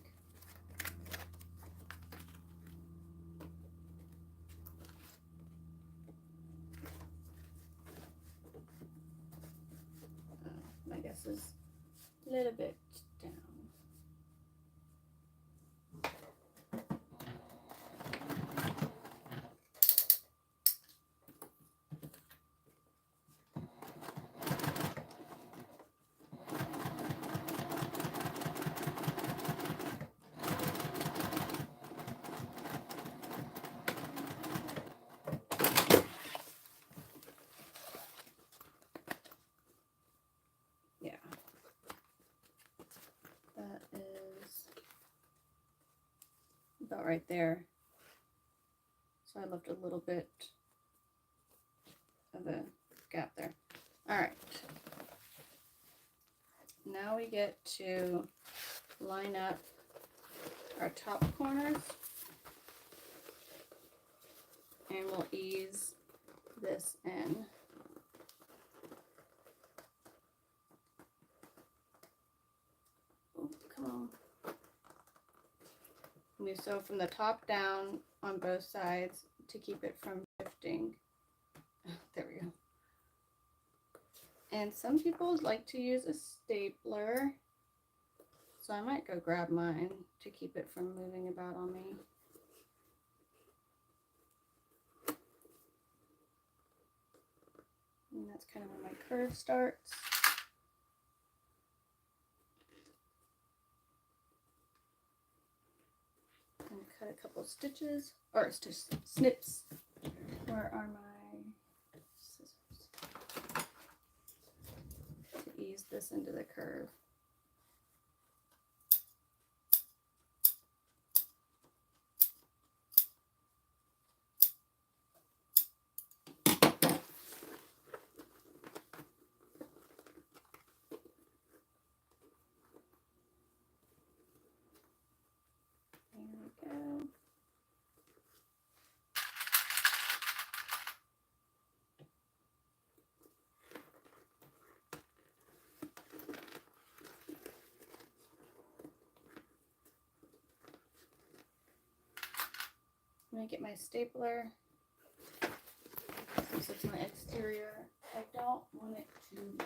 my guess is a little bit down. About right there. So I left a little bit of a gap there. All right. Now we get to line up our top corners, and we'll ease this in. Oh, come on. We sew from the top down on both sides to keep it from shifting. There we go. And some people like to use a stapler, so I might go grab mine to keep it from moving about on me. And that's kind of where my curve starts. Cut a couple stitches, or snips. Where are my scissors? To ease this into the curve. go. I'm gonna get my stapler. Since it's my exterior, I don't want it to move.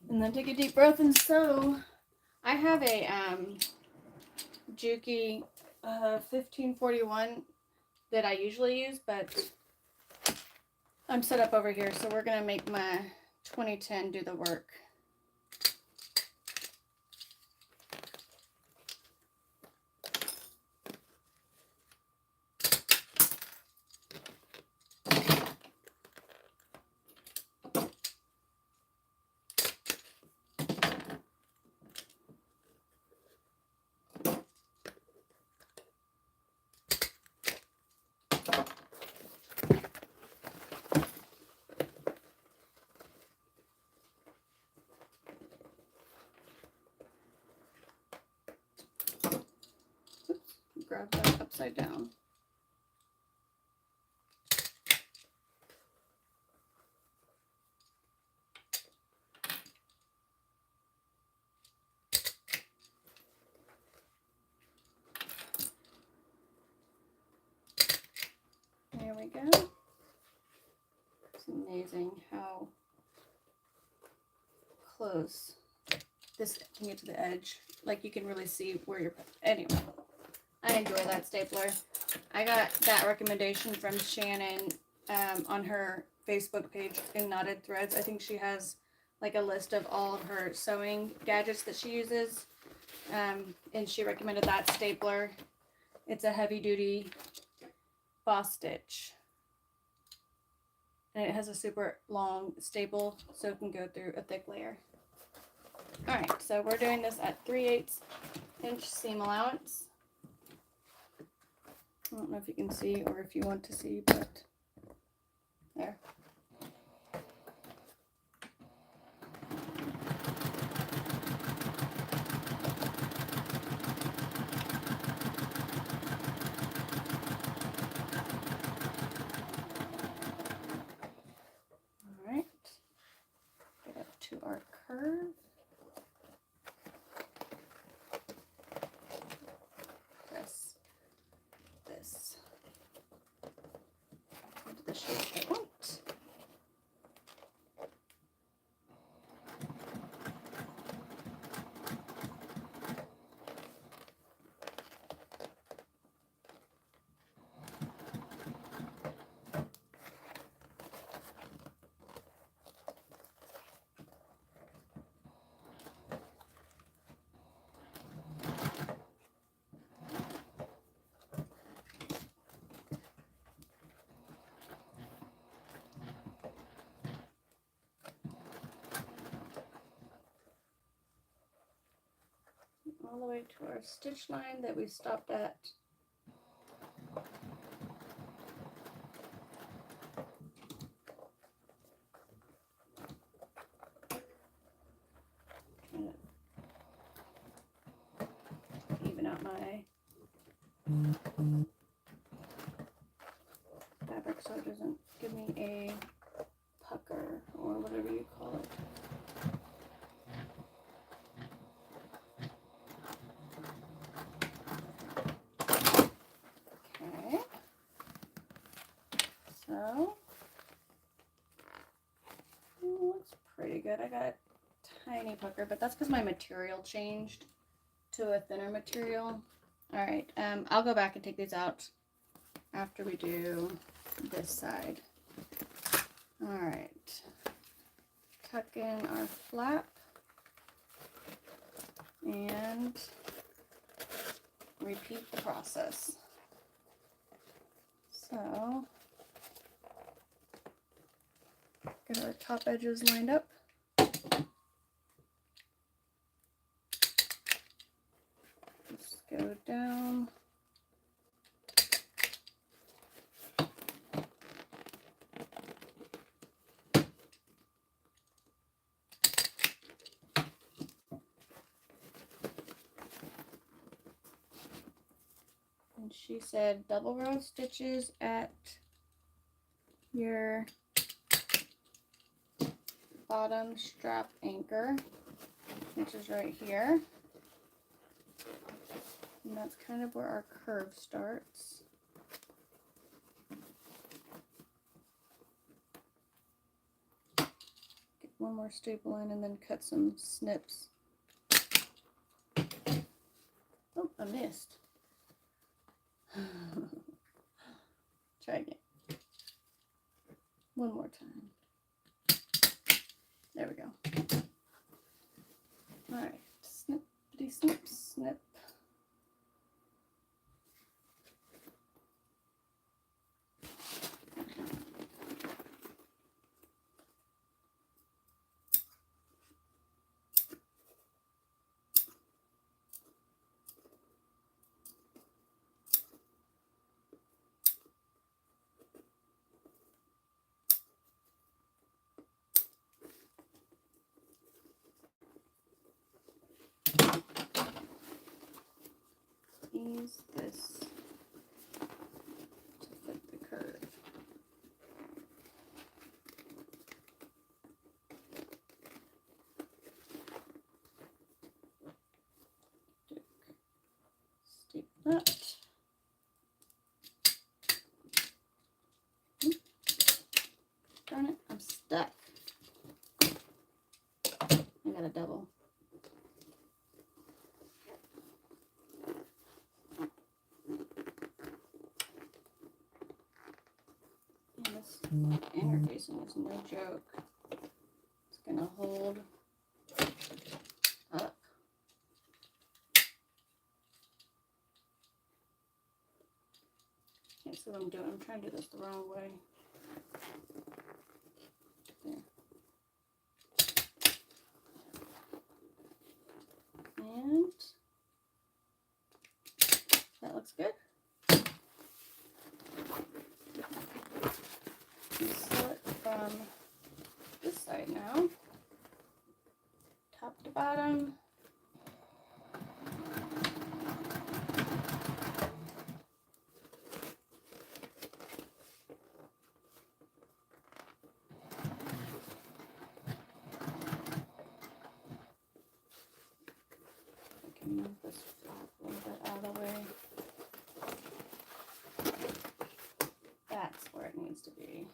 And then take a deep breath and sew. I have a Juki 1541 that I usually use, but I'm set up over here, so we're gonna make my 2010 do the work. Grab that upside down. There we go. It's amazing how close this can get to the edge. Like you can really see where you're, anyway. I enjoy that stapler. I got that recommendation from Shannon on her Facebook page in Knotted Threads. I think she has like a list of all of her sewing gadgets that she uses. And she recommended that stapler. It's a heavy duty boss stitch. And it has a super long staple so it can go through a thick layer. Alright, so we're doing this at 3/8 inch seam allowance. I don't know if you can see or if you want to see, but there. All right, get up to our curve. Press this into the shape I want. All the way to our stitch line that we stopped at. Even out my fabric so it doesn't give me a pucker or whatever you call it. Okay, so looks pretty good. I got a tiny pucker, but that's because my material changed to a thinner material. All right, I'll go back and take these out after we do this side. All right, tuck in our flap and repeat the process. So get our top edges lined up. Just go down. she said double row of stitches at your bottom strap anchor, which is right here. And that's kind of where our curve starts. Get one more staple in and then cut some snips. Oh, I missed. Try again. One more time. There we go. All right, snippity snip, snip. Ease this to fit the curve. Stick that. Darn it, I'm stuck. I got a double. Interfacing is no joke. It's gonna hold up. Can't see what I'm doing. I'm trying to do this the wrong way. There. And that looks good. Sew it from this side now, top to bottom. I can move this flap a little bit out of the way. That's where it needs to be.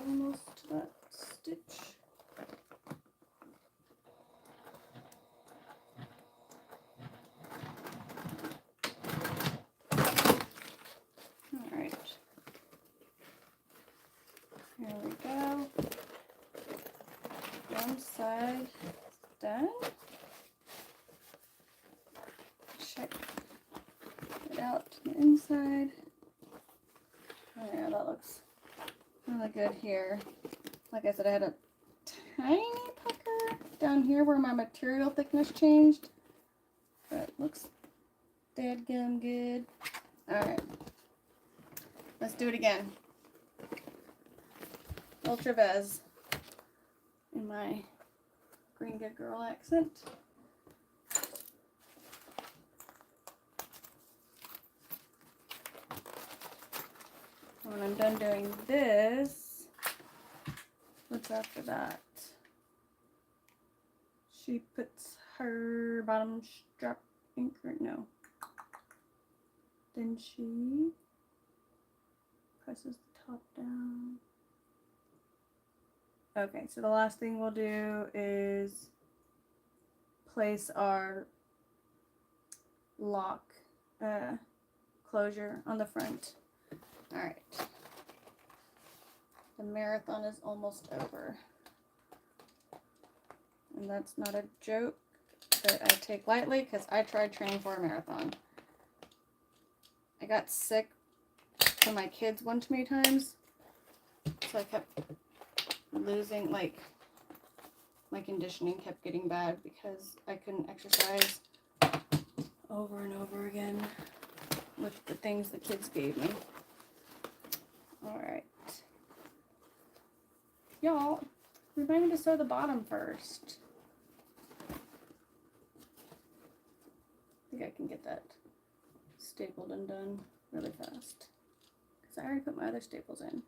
Almost to that stitch. All right. Here we go. One side done. Check it out to the inside. Oh yeah, that looks really good here. Like I said, I had a tiny pucker down here where my material thickness changed, but it looks dadgum good. Alright, let's do it again. Ultra Vez in my green good girl accent. When I'm done doing this, What's after that? She puts her bottom strap anchor. No. Then she presses the top down. Okay, so the last thing we'll do is place our lock closure on the front. All right. The marathon is almost over. And that's not a joke that I take lightly because I tried training for a marathon. I got sick when my kids won too many times. So I kept losing, like, my conditioning kept getting bad because I couldn't exercise over and over again with the things the kids gave me. All right. Y'all, remind me to sew the bottom first. I think I can get that stapled and done really fast because I already put my other staples in.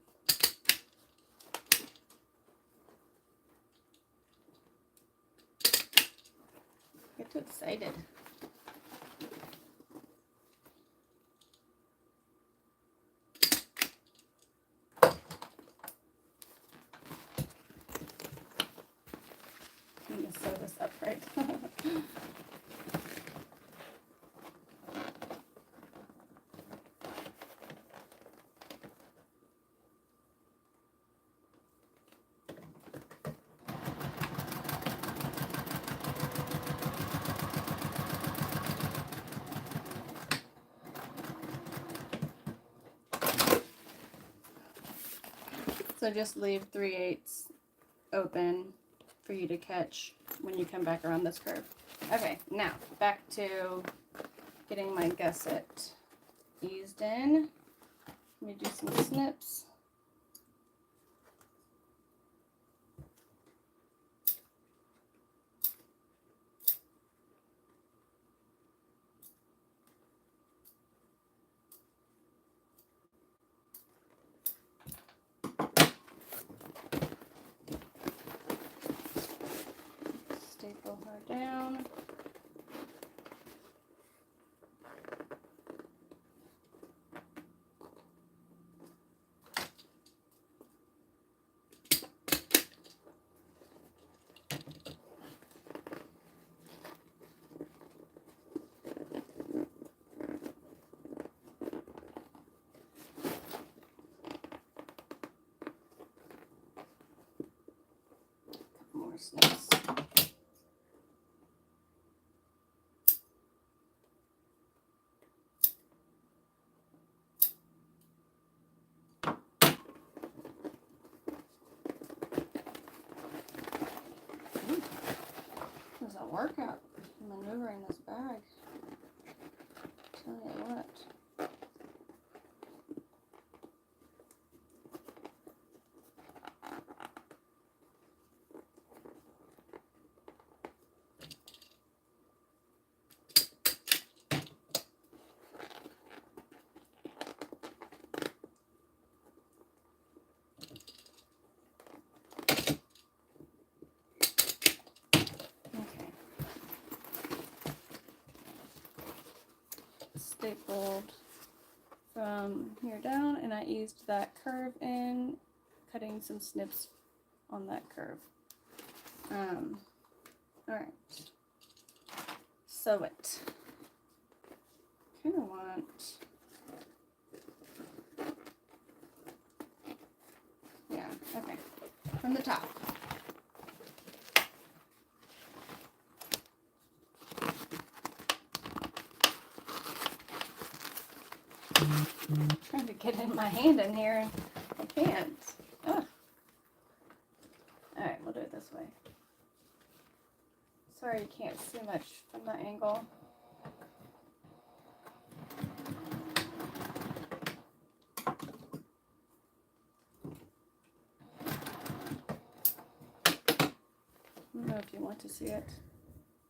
Get too excited. I'm gonna sew this up right. So just leave 3/8 open for you to catch when you come back around this curve. Okay, now back to getting my gusset eased in. Let me do some snips. Staple her down. More snips. There's a workout maneuvering this bag. Tell you what. Stapled from here down, and I eased that curve in, cutting some snips on that curve. All right, sew it. Kind of want okay, from the top. I'm trying to get in my hand in here and I can't. Ugh. All right, we'll do it this way. Sorry you can't see much from that angle. I don't know if you want to see it.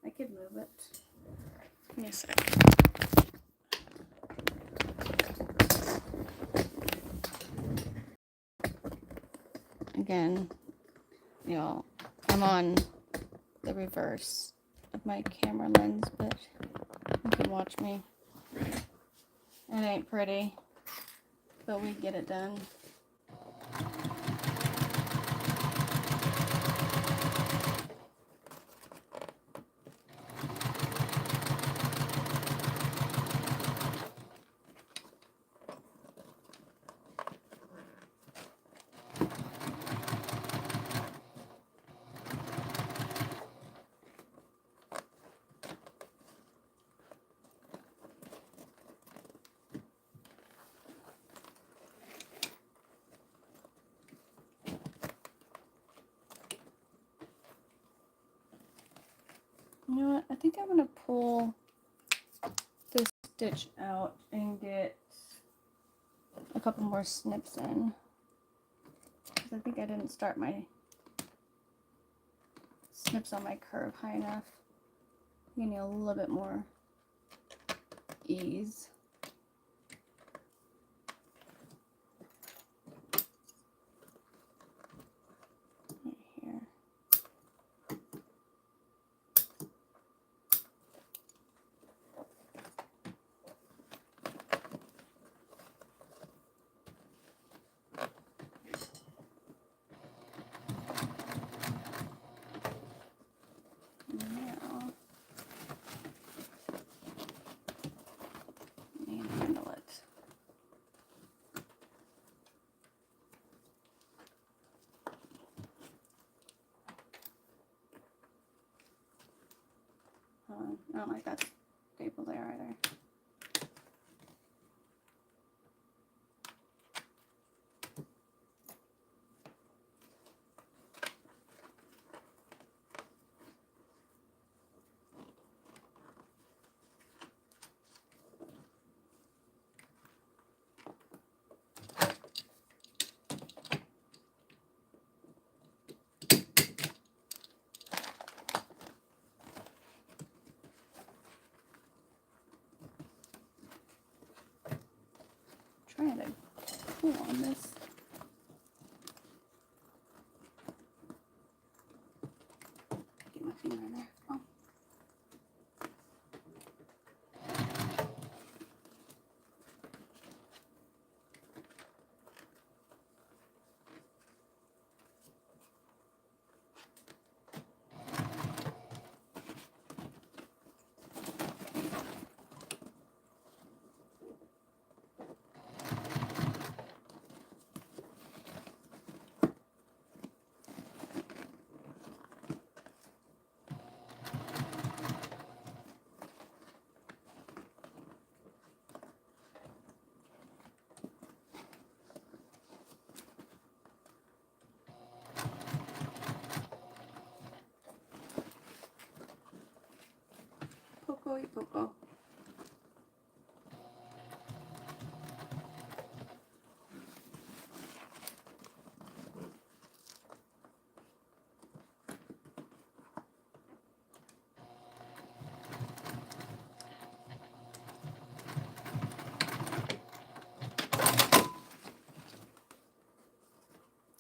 I could move it. Give me a sec. Again, Y'all, I'm on the reverse of my camera lens, but you can watch me. It ain't pretty, but we get it done. You know what? I think I'm going to pull this stitch out and get a couple more snips in. Because I think I didn't start my snips on my curve high enough. You need a little bit more ease. Right here. Now, let me handle it. I don't like that staple there either. Trying to pull on this. Get my finger in there. Oh. Poco y poco.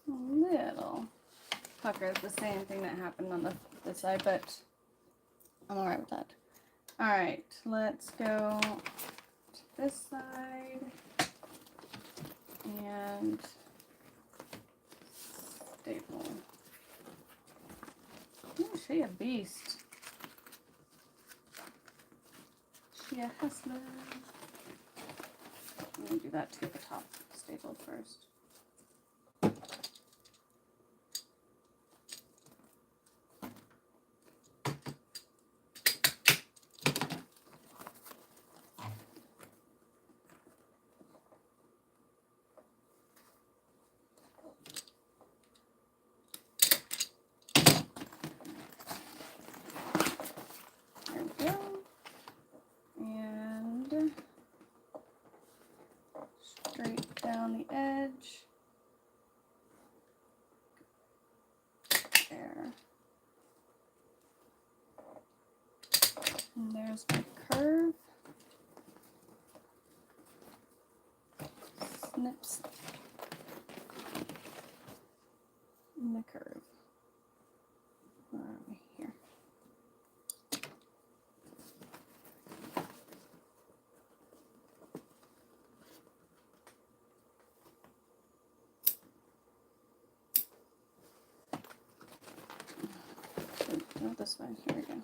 A little pucker is the same thing that happened on this side, but I'm alright with that. Alright, let's go to this side and staple. Ooh, she a beast. She a hustler. Let me do that to get the top stapled first. There we go. And straight down the edge. There. And there's my curve. Snips in the curve. this way. Here we go.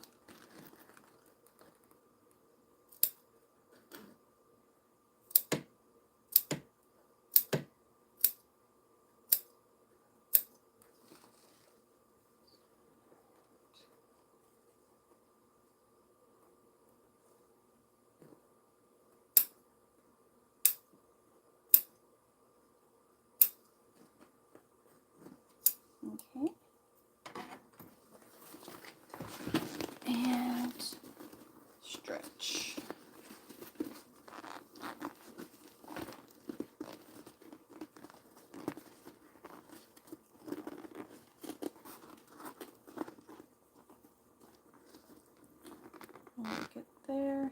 Okay. And stretch. Get there.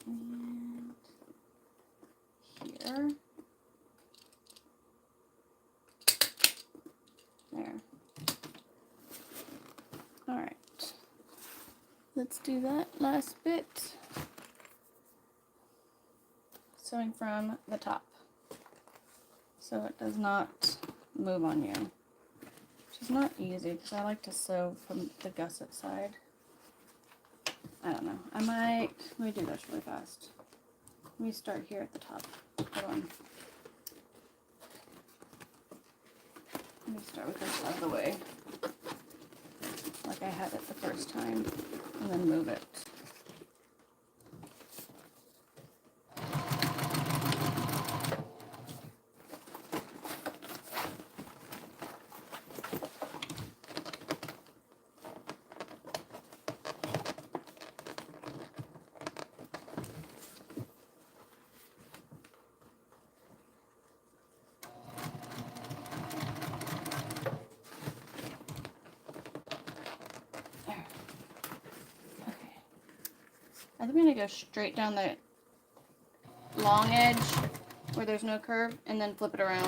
And here. There. All right. Let's do that last bit. Sewing from the top, so it does not move on you. Which is not easy because I like to sew from the gusset side. I don't know. Let me do this really fast. Let me start here at the top. Hold on. Let me start with this out of the way, like I had it the first time, and then move it. I think I'm going to go straight down the long edge where there's no curve and then flip it around.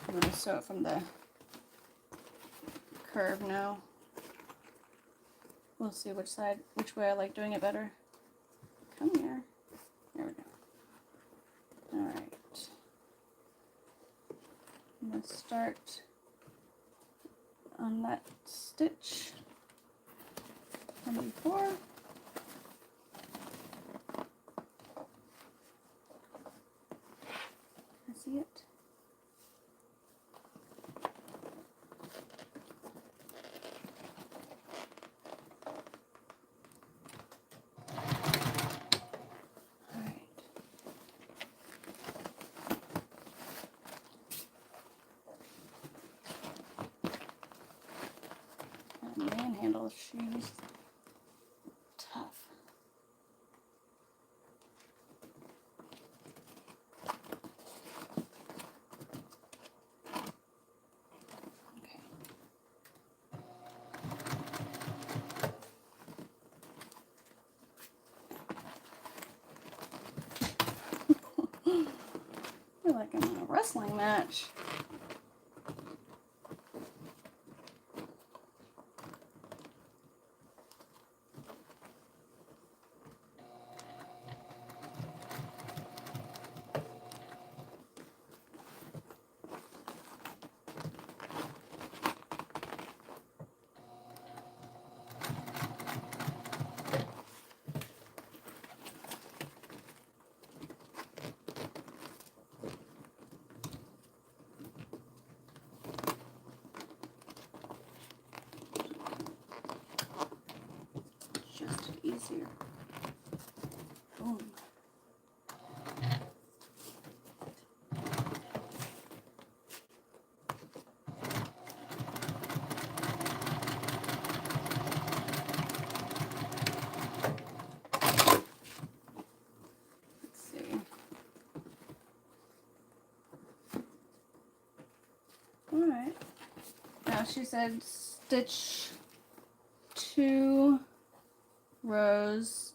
I'm going to sew it from the curve now. We'll see which way I like doing it better. Come here. There we go. Alright. I'm going to start on that stitch from before. I see it. Manhandle shoes. Tough. Okay. I feel like I'm in a wrestling match. Just easier. Boom. Let's see. All right. Now she said stitch 2 rows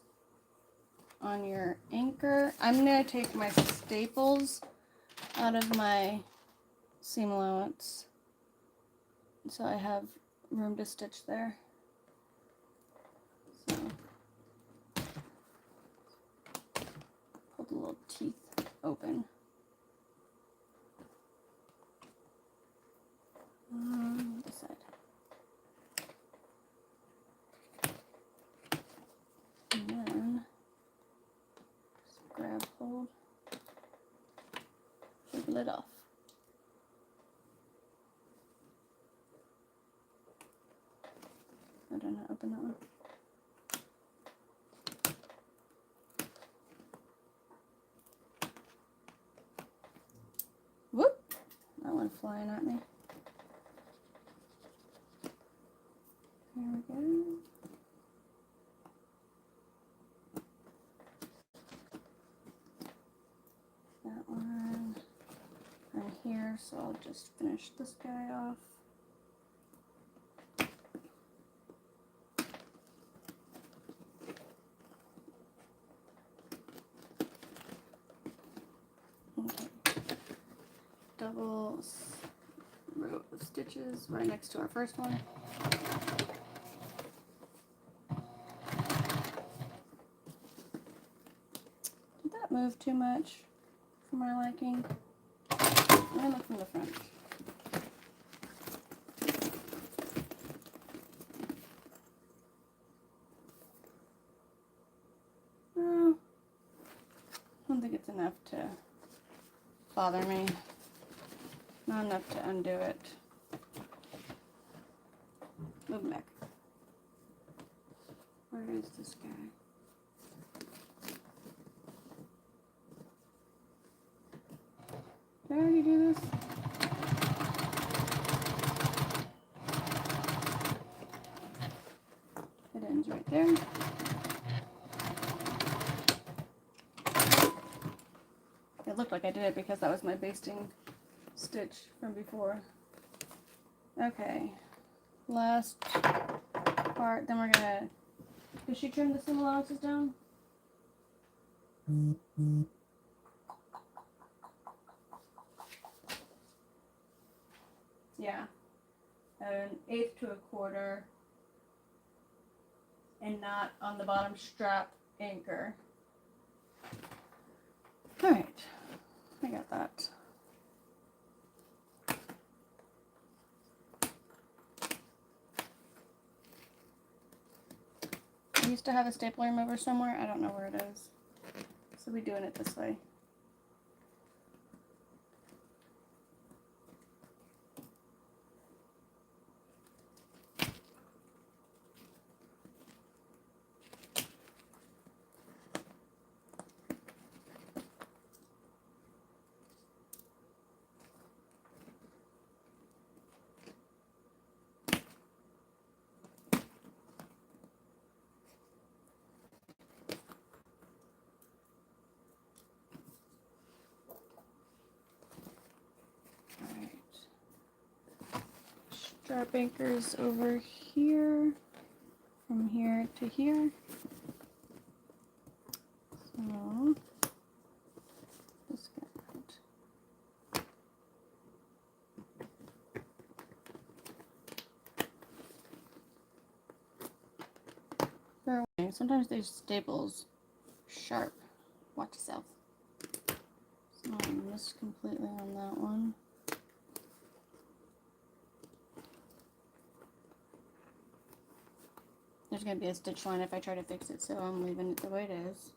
on your anchor. I'm going to take my staples out of my seam allowance so I have room to stitch there. So pull the little teeth open. This side. And then just grab hold, wiggle it off. I don't know, open that one. Whoop! That one flying at me. There we go. That one. I'm here, so I'll just finish this guy off. Okay. Double row of stitches right next to our first one. Did that move too much for my liking? Let me look from the front. No, I don't think it's enough to bother me. Not enough to undo it. Move back. Where is this guy? Did I already do this? It ends right there. It looked like I did it because that was my basting stitch from before. Okay, last part, then we're gonna, did she trim the seam allowances down? Yeah, 1/8 to 1/4, and not on the bottom strap anchor. All right, I got that. I used to have a staple remover somewhere. I don't know where it is. So we're doing it this way. Strap anchors over here, from here to here. So, this guy. Sometimes there's staples sharp. Watch yourself. So I missed completely on that one. There's going to be a stitch line if I try to fix it, so I'm leaving it the way it is.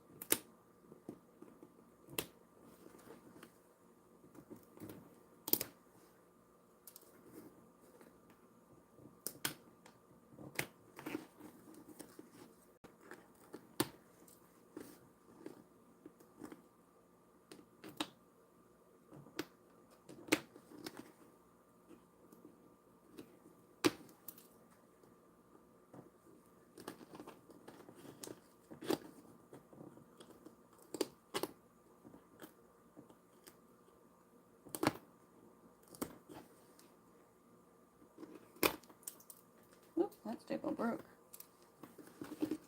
Oop, that staple broke.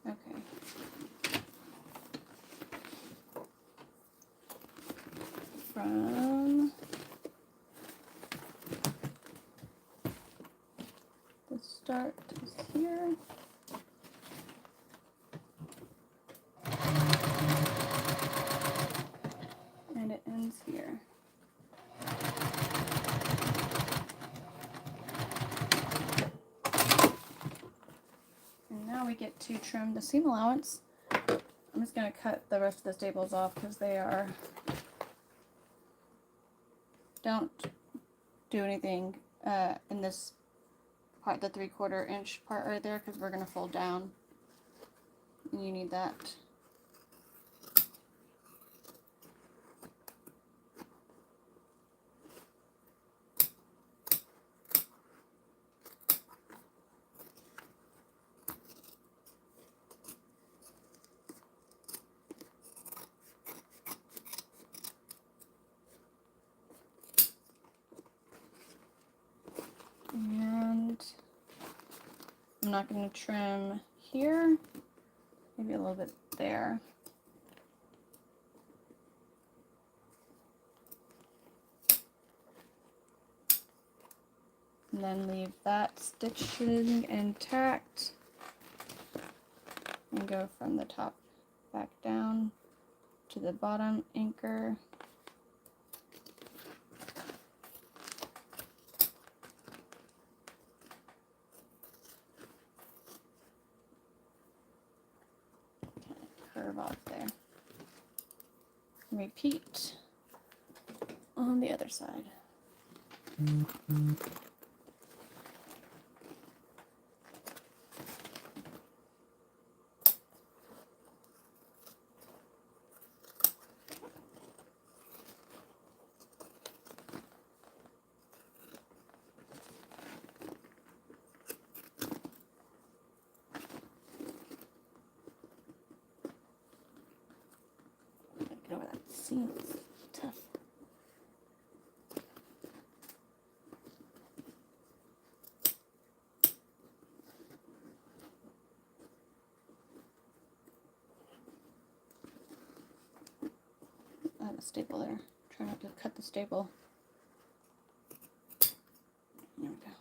Okay. From start is here. And it ends here. And now we get to trim the seam allowance. I'm just going to cut the rest of the staples off because they don't do anything in this part, the 3/4 inch part right there, because we're going to fold down. And you need that. And I'm not going to trim here, maybe a little bit there. And then leave that stitching intact and go from the top back down to the bottom anchor. Curve off there. Repeat on the other side. Get over that seam. It's tough. I have a staple there. Try not to cut the staple. There we go.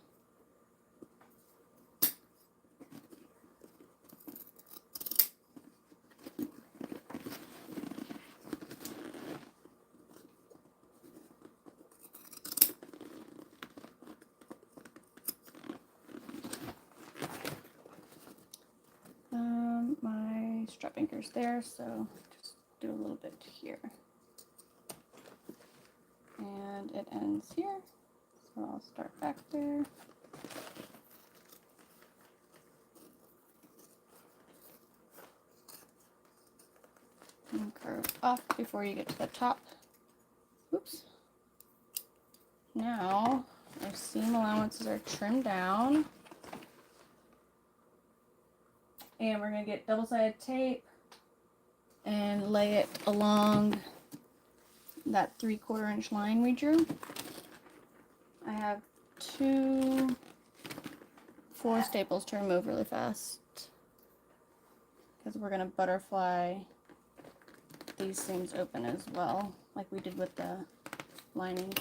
My strap anchor's there, so just do a little bit here. And it ends here, so I'll start back there. And curve off before you get to the top. Oops. Now our seam allowances are trimmed down. And we're going to get double-sided tape and lay it along that 3/4 inch line we drew. I have 4 staples to remove really fast because we're going to butterfly these things open as well, like we did with the lining.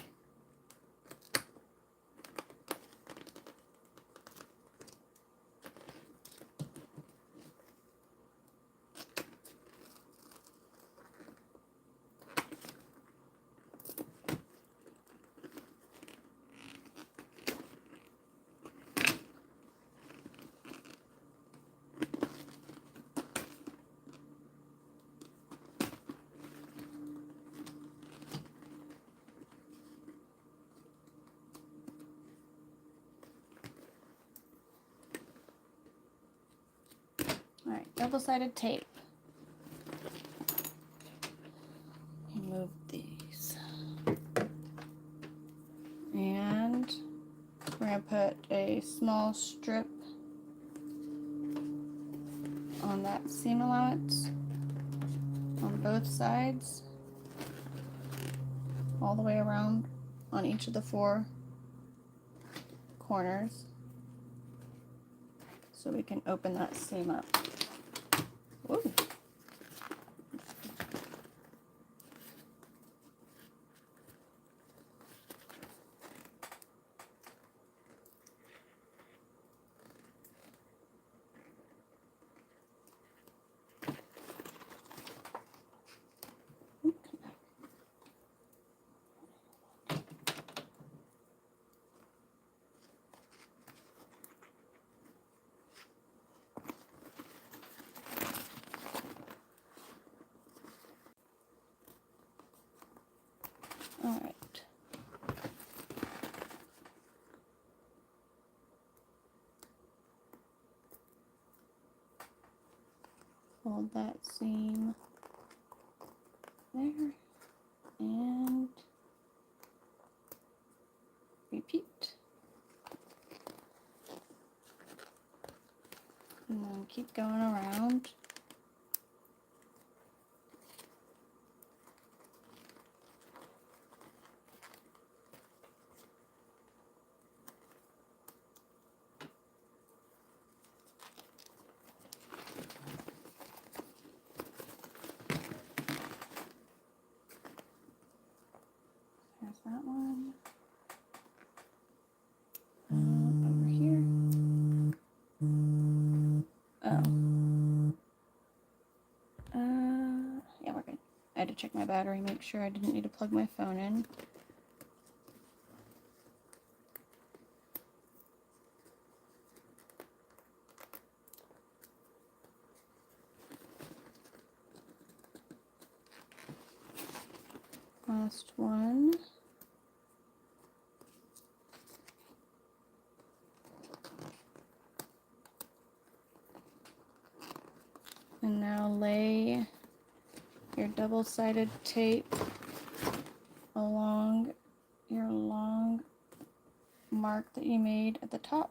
Alright, double-sided tape. Remove these. And we're going to put a small strip on that seam allowance on both sides, all the way around on each of the 4 corners, so we can open that seam up. Woo. Hold that seam there and repeat. And then keep going around. There's that one. Over here. Yeah, we're good. I had to check my battery, make sure I didn't need to plug my phone in. Last one. And now lay your double-sided tape along your long mark that you made at the top.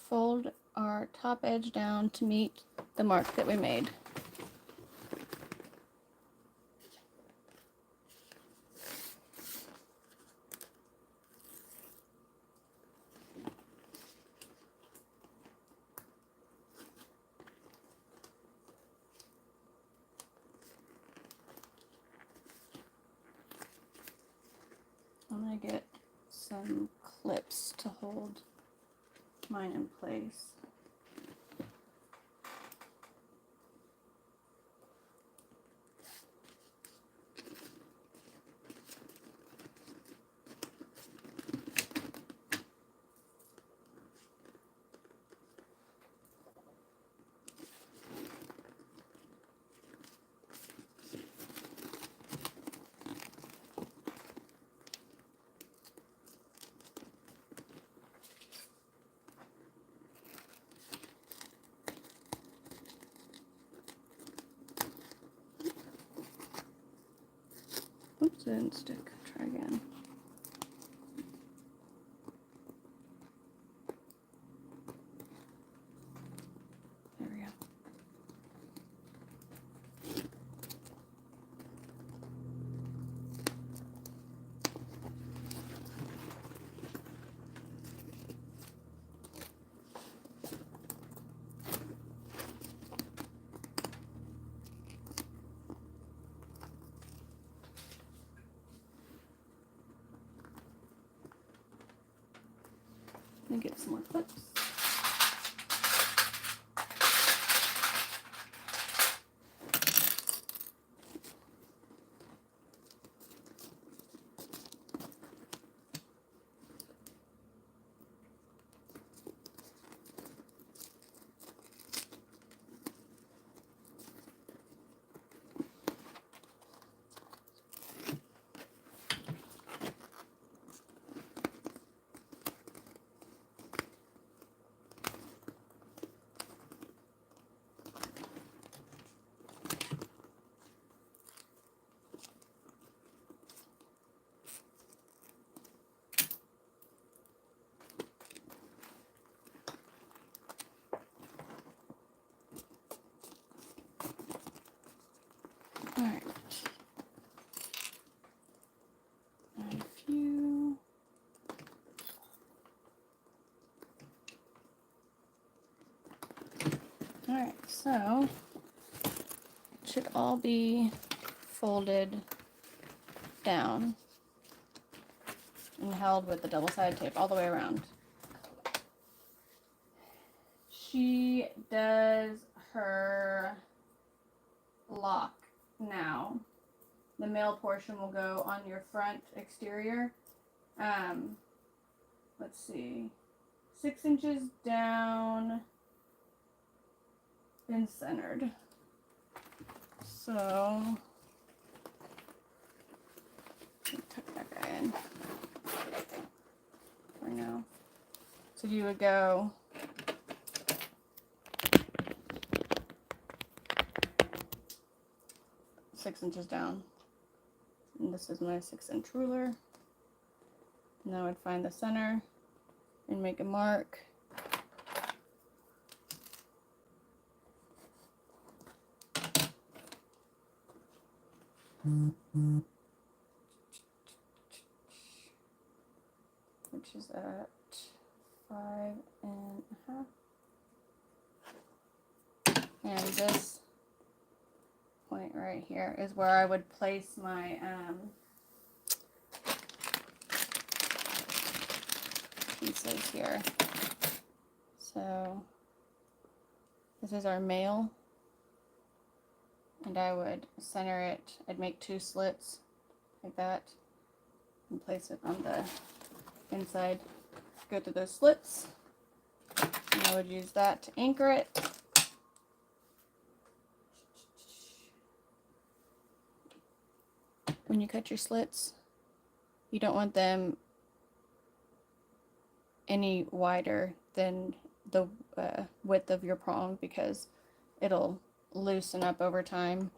Fold our top edge down to meet the mark that we made. I'm going to get some clips to hold mine in place. Oops, it didn't stick. Try again. There we go. Let me get some more clips. Alright, so it should all be folded down and held with the double-sided tape all the way around. She does her lock now. The male portion will go on your front exterior. Let's see, 6 inches down and centered. So tuck that guy in for now. So you would go six inches down. And this is my 6-inch ruler. And I would find the center and make a mark. Which is at 5.5. And this point right here is where I would place my pieces here. So this is our male, and I would center it. I'd make 2 slits like that and place it on the inside. Go through those slits, and I would use that to anchor it. When you cut your slits, you don't want them any wider than the width of your prong, because it'll loosen up over time.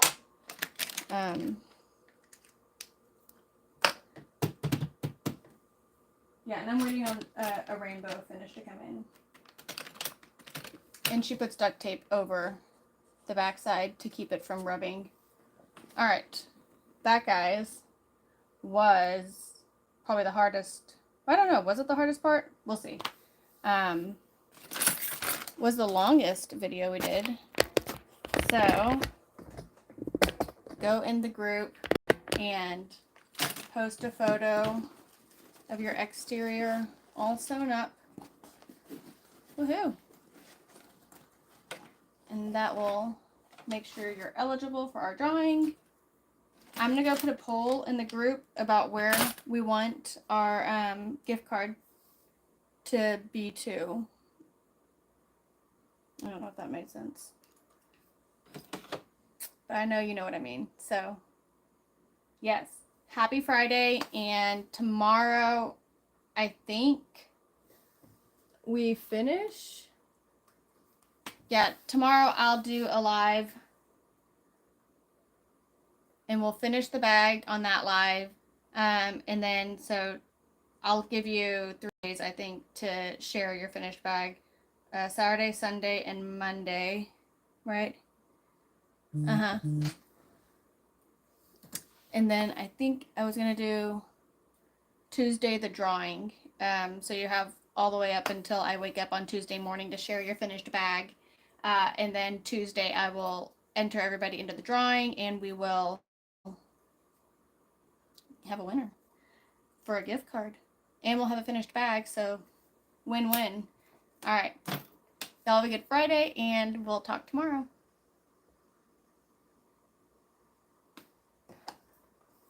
Yeah, and I'm waiting on a rainbow finish to come in. And she puts duct tape over the backside to keep it from rubbing. All right, that, guys, was probably the hardest. I don't know, was it the hardest part? We'll see. Was the longest video we did. So go in the group and post a photo of your exterior all sewn up. Woohoo! And that will make sure you're eligible for our drawing. I'm gonna go put a poll in the group about where we want our gift card to be to. I don't know if that made sense, but I know you know what I mean. So yes, happy Friday, and tomorrow I think we finish. Yeah, tomorrow I'll do a live and we'll finish the bag on that live. And then so I'll give you 3 days, I think, to share your finished bag. Saturday, Sunday, and Monday, right? And then I think I was gonna do Tuesday the drawing. So you have all the way up until I wake up on Tuesday morning to share your finished bag. And then Tuesday I will enter everybody into the drawing, and we will have a winner for a gift card. And we'll have a finished bag, so win-win. All right. Y'all have a good Friday, and we'll talk tomorrow.